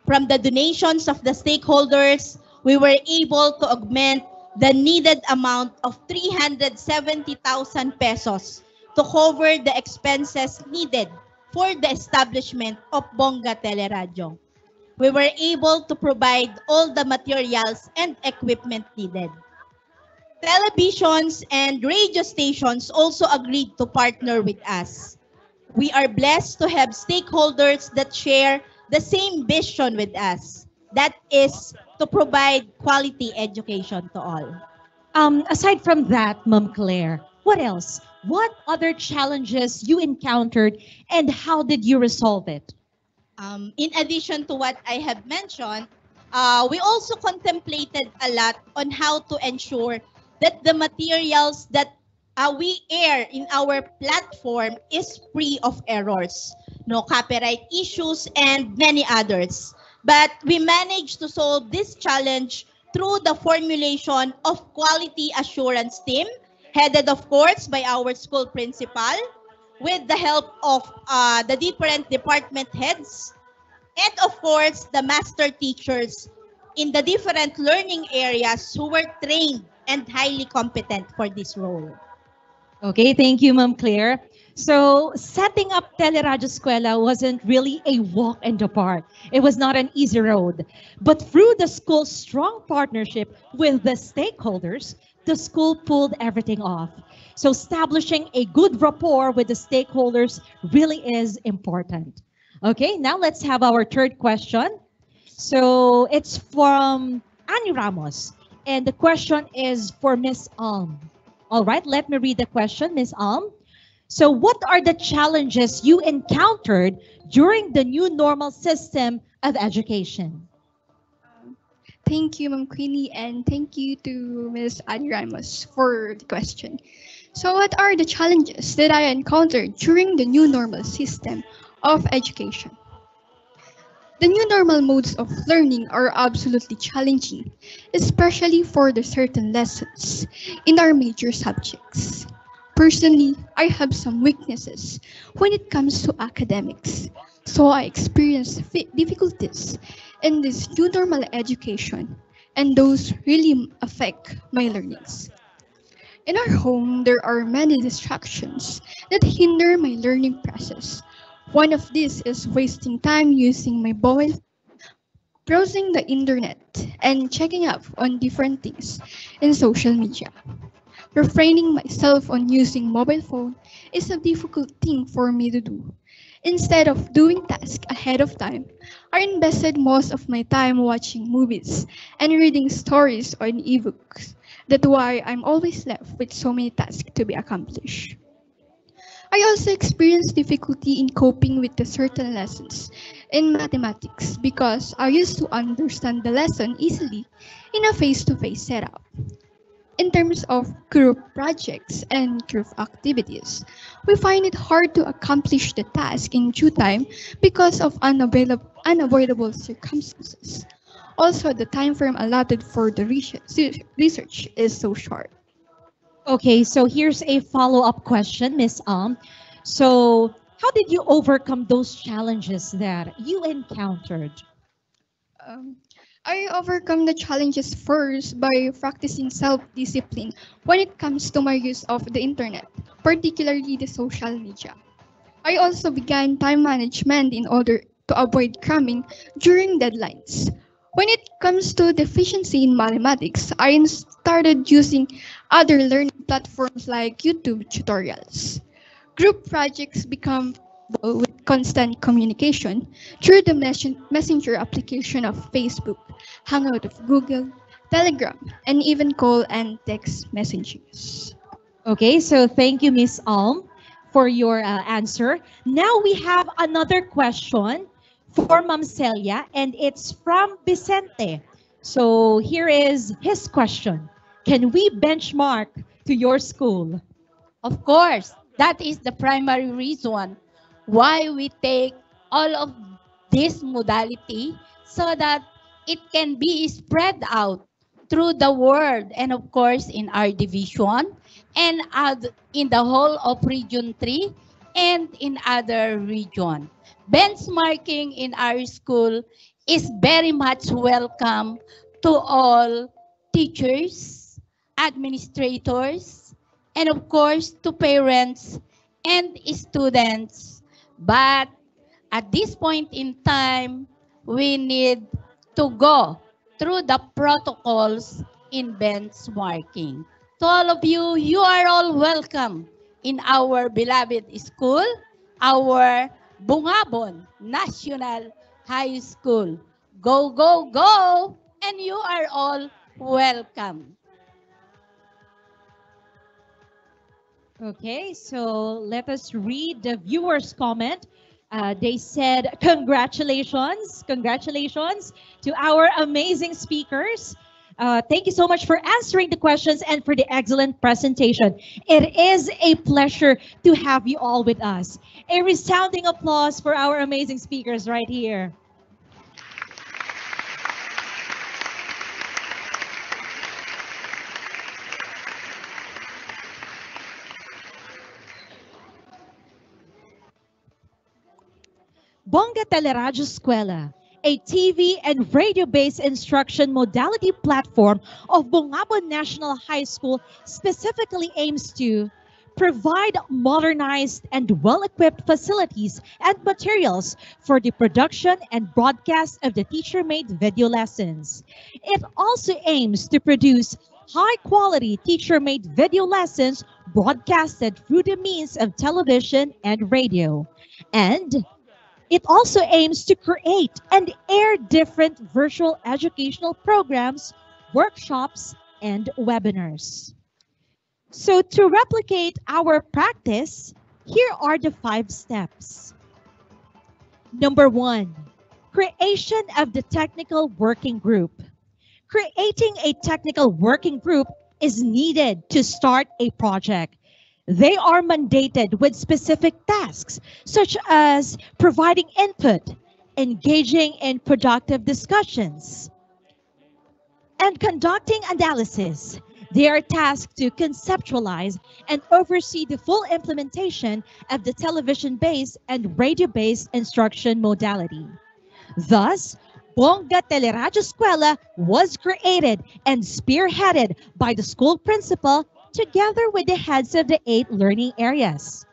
From the donations of the stakeholders, we were able to augment the needed amount of 370,000 pesos to cover the expenses needed for the establishment of BONGGA Teleradyo. We were able to provide all the materials and equipment needed. Televisions and radio stations also agreed to partner with us. We are blessed to have stakeholders that share the same vision with us. That is to provide quality education to all. Aside from that, Ma'am Claire, what else? What other challenges you encountered and how did you resolve it? In addition to what I have mentioned, we also contemplated a lot on how to ensure that the materials that we air in our platform is free of errors, no copyright issues, and many others. But we managed to solve this challenge through the formulation of quality assurance team, headed of course by our school principal, with the help of the different department heads, and of course the master teachers in the different learning areas who were trained and highly competent for this role. Okay, thank you, Ma'am Claire. So, setting up Teleradyo Eskwela wasn't really a walk in the park. It was not an easy road. But through the school's strong partnership with the stakeholders, the school pulled everything off. So, establishing a good rapport with the stakeholders really is important. Okay, now let's have our third question. So, it's from Annie Ramos. And the question is for Miss Alm. All right, let me read the question, Ms. Alm. So what are the challenges you encountered during the new normal system of education? Thank you, Ma'am Queenie, and thank you to Ms. Annie Ramos for the question. So what are the challenges that I encountered during the new normal system of education? The new normal modes of learning are absolutely challenging, especially for the certain lessons in our major subjects. Personally, I have some weaknesses when it comes to academics, so I experience difficulties in this new normal education, and those really affect my learnings. In our home, there are many distractions that hinder my learning process. One of these is wasting time using my mobile, browsing the internet, and checking up on different things in social media. Refraining myself on using mobile phone is a difficult thing for me to do. Instead of doing tasks ahead of time, I invested most of my time watching movies and reading stories on ebooks. That's why I'm always left with so many tasks to be accomplished. I also experienced difficulty in coping with the certain lessons in mathematics because I used to understand the lesson easily in a face-to-face setup. In terms of group projects and group activities, we find it hard to accomplish the task in due time because of unavoidable circumstances. Also, the time frame allotted for the research is so short. Okay, so here's a follow-up question, Miss Alm. So how did you overcome those challenges that you encountered? Um, I overcome the challenges first by practicing self-discipline when it comes to my use of the internet, particularly the social media. I also began time management in order to avoid cramming during deadlines. When it comes to deficiency in mathematics, I started using other learning platforms like YouTube tutorials. Group projects become with constant communication through the messenger application of Facebook, Hangout of Google, Telegram, and even call and text messages. Okay, so thank you, Miss Alm, for your answer. Now we have another question for Ma'am Celia, and it's from Vicente. So here is his question. Can we benchmark to your school? Of course, that is the primary reason why we take all of this modality so that it can be spread out through the world and of course in our division and in the whole of Region 3 and in other region. Benchmarking in our school is very much welcome to all teachers, administrators, and of course to parents and students. But at this point in time, we need to go through the protocols in benchmarking. To all of you, you are all welcome in our beloved school, our Bongabon National High School. Go, go, go! And you are all welcome. Okay, so let us read the viewer's comment. They said, congratulations to our amazing speakers. Thank you so much for answering the questions and for the excellent presentation. It is a pleasure to have you all with us. A resounding applause for our amazing speakers right here. BONGGA Teleradyo Eskwela, a TV and radio-based instruction modality platform of Bongabon National High School, specifically aims to provide modernized and well-equipped facilities and materials for the production and broadcast of the teacher-made video lessons. It also aims to produce high-quality teacher-made video lessons broadcasted through the means of television and radio. And it also aims to create and air different virtual educational programs, workshops, and webinars. So to replicate our practice, here are the 5 steps. Number 1, creation of the technical working group. Creating a technical working group is needed to start a project. They are mandated with specific tasks, such as providing input, engaging in productive discussions, and conducting analysis. They are tasked to conceptualize and oversee the full implementation of the television-based and radio-based instruction modality. Thus, BONGGA Teleradyo Eskwela was created and spearheaded by the school principal together with the heads of the 8 learning areas.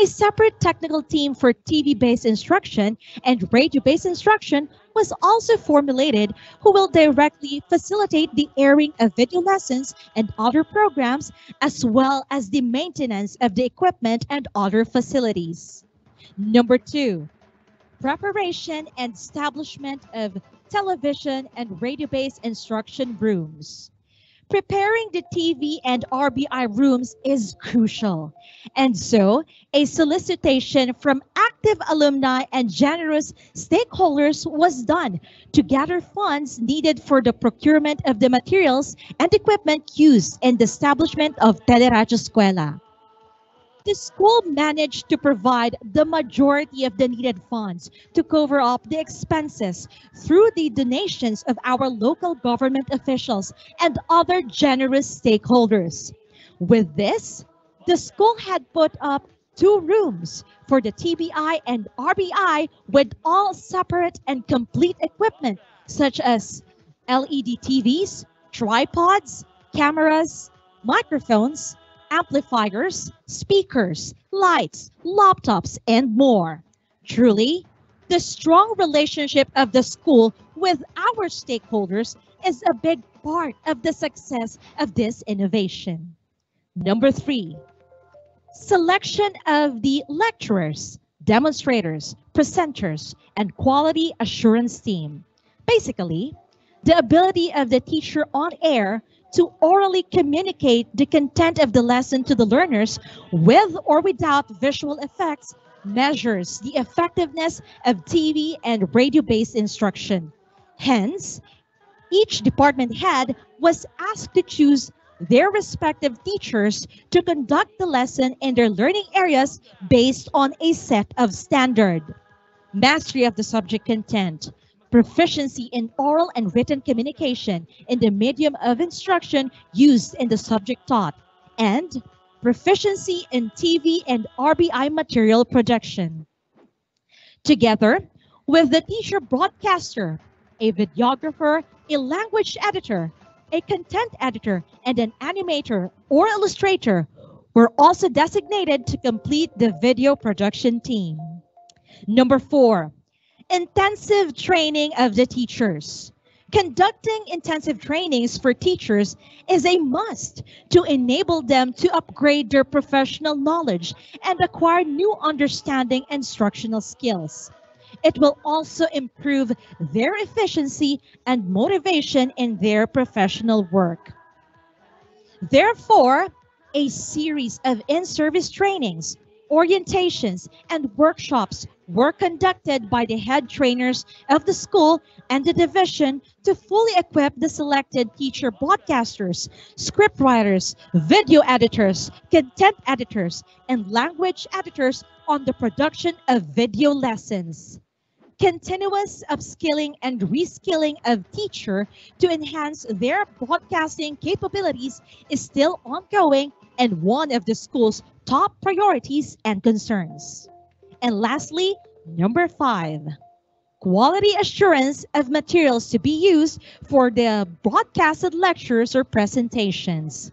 A separate technical team for TV-based instruction and radio-based instruction was also formulated, who will directly facilitate the airing of video lessons and other programs, as well as the maintenance of the equipment and other facilities. Number 2, preparation and establishment of television and radio-based instruction rooms. Preparing the TV and RBI rooms is crucial. And so, a solicitation from active alumni and generous stakeholders was done to gather funds needed for the procurement of the materials and equipment used in the establishment of Teleradyo Eskwela. The school managed to provide the majority of the needed funds to cover up the expenses through the donations of our local government officials and other generous stakeholders. With this, the school had put up 2 rooms for the TBI and RBI with all separate and complete equipment such as LED TVs, tripods, cameras, microphones, amplifiers, speakers, lights, laptops, and more. Truly, the strong relationship of the school with our stakeholders is a big part of the success of this innovation. Number 3, selection of the lecturers, demonstrators, presenters, and quality assurance team. Basically, the ability of the teacher on air to orally communicate the content of the lesson to the learners with or without visual effects measures the effectiveness of TV and radio-based instruction. Hence, each department head was asked to choose their respective teachers to conduct the lesson in their learning areas based on a set of standards. Mastery of the subject content, proficiency in oral and written communication in the medium of instruction used in the subject taught, and proficiency in TV and RBI material production. Together with the teacher broadcaster, a videographer, a language editor, a content editor, and an animator or illustrator were also designated to complete the video production team. Number 4, intensive training of the teachers. Conducting intensive trainings for teachers is a must to enable them to upgrade their professional knowledge and acquire new understanding and instructional skills. It will also improve their efficiency and motivation in their professional work. Therefore, a series of in-service trainings, orientations, and workshops were conducted by the head trainers of the school and the division to fully equip the selected teacher broadcasters, scriptwriters, video editors, content editors, and language editors on the production of video lessons. Continuous upskilling and reskilling of teacher to enhance their broadcasting capabilities is still ongoing and one of the school's top priorities and concerns. And lastly, number 5, quality assurance of materials to be used for the broadcasted lectures or presentations.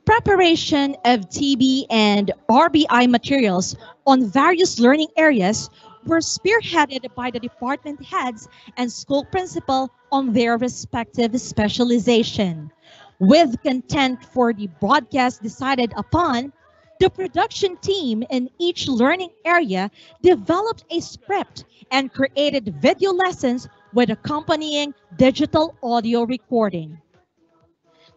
Preparation of TB and RBI materials on various learning areas were spearheaded by the department heads and school principal on their respective specialization. With content for the broadcast decided upon, the production team in each learning area developed a script and created video lessons with accompanying digital audio recording.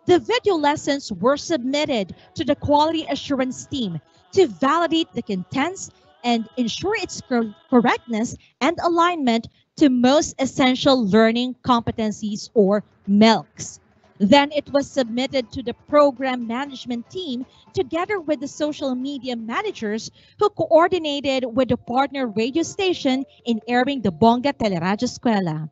The video lessons were submitted to the quality assurance team to validate the contents and ensure its correctness and alignment to most essential learning competencies or MELCs. Then it was submitted to the program management team together with the social media managers who coordinated with the partner radio station in airing the BONGGA Teleradyo Eskwela.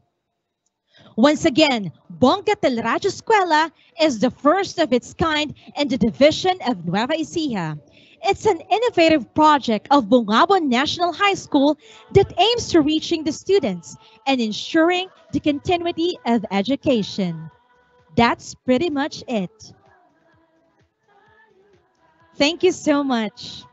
Once again, BONGGA Teleradyo Eskwela is the first of its kind in the division of Nueva Ecija. It's an innovative project of Bongabon National High School that aims to reaching the students and ensuring the continuity of education. That's pretty much it. Thank you so much.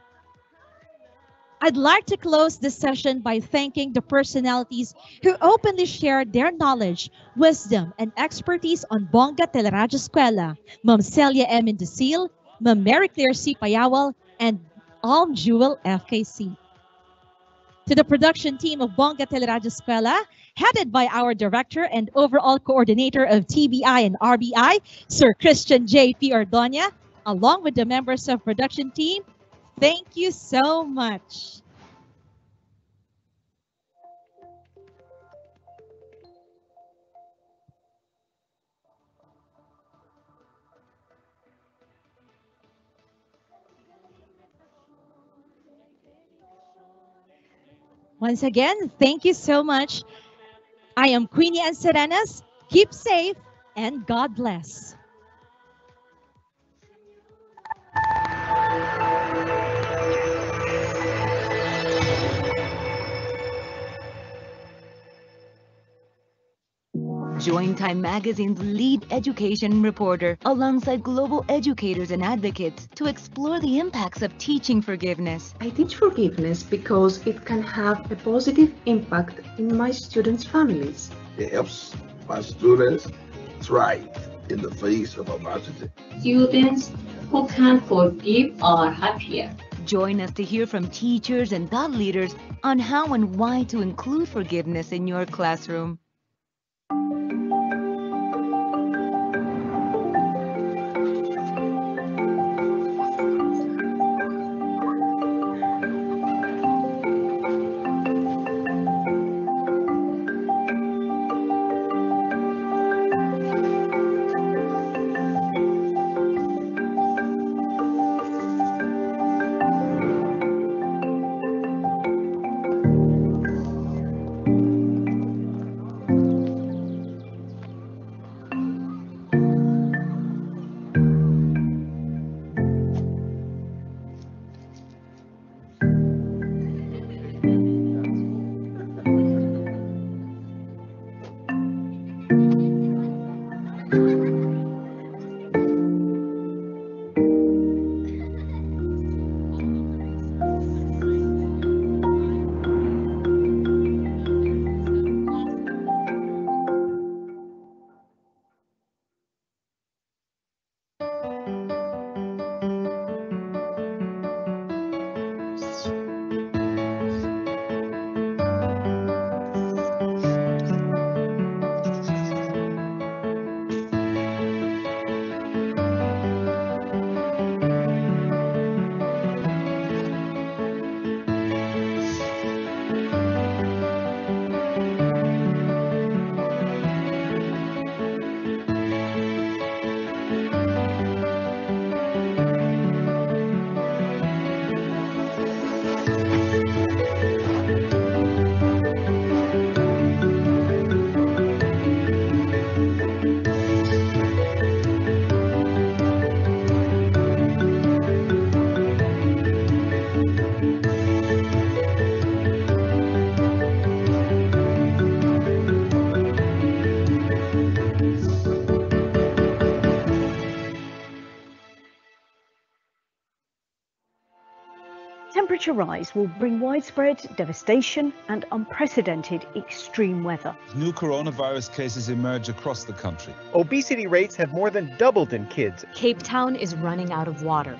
I'd like to close this session by thanking the personalities who openly shared their knowledge, wisdom, and expertise on BONGGA Teleradyo Eskwela, Ma'am Celia M. Indesil, Ma'am Mary Claire C. Payawal, and Alm Jewel FKC. To the production team of BONGGA Teleradyo Eskwela, headed by our director and overall coordinator of TBI and RBI, Sir Christian J.P. Ordoña, along with the members of production team, thank you so much. Once again, thank you so much. I am Queenie and Serenas. Keep safe and God bless. Join Time Magazine's lead education reporter alongside global educators and advocates to explore the impacts of teaching forgiveness. I teach forgiveness because it can have a positive impact in my students' families. It helps my students thrive in the face of adversity. Students who can forgive are happier. Join us to hear from teachers and thought leaders on how and why to include forgiveness in your classroom. temperature rise will bring widespread devastation and unprecedented extreme weather. New coronavirus cases emerge across the country. Obesity rates have more than doubled in kids. Cape Town is running out of water.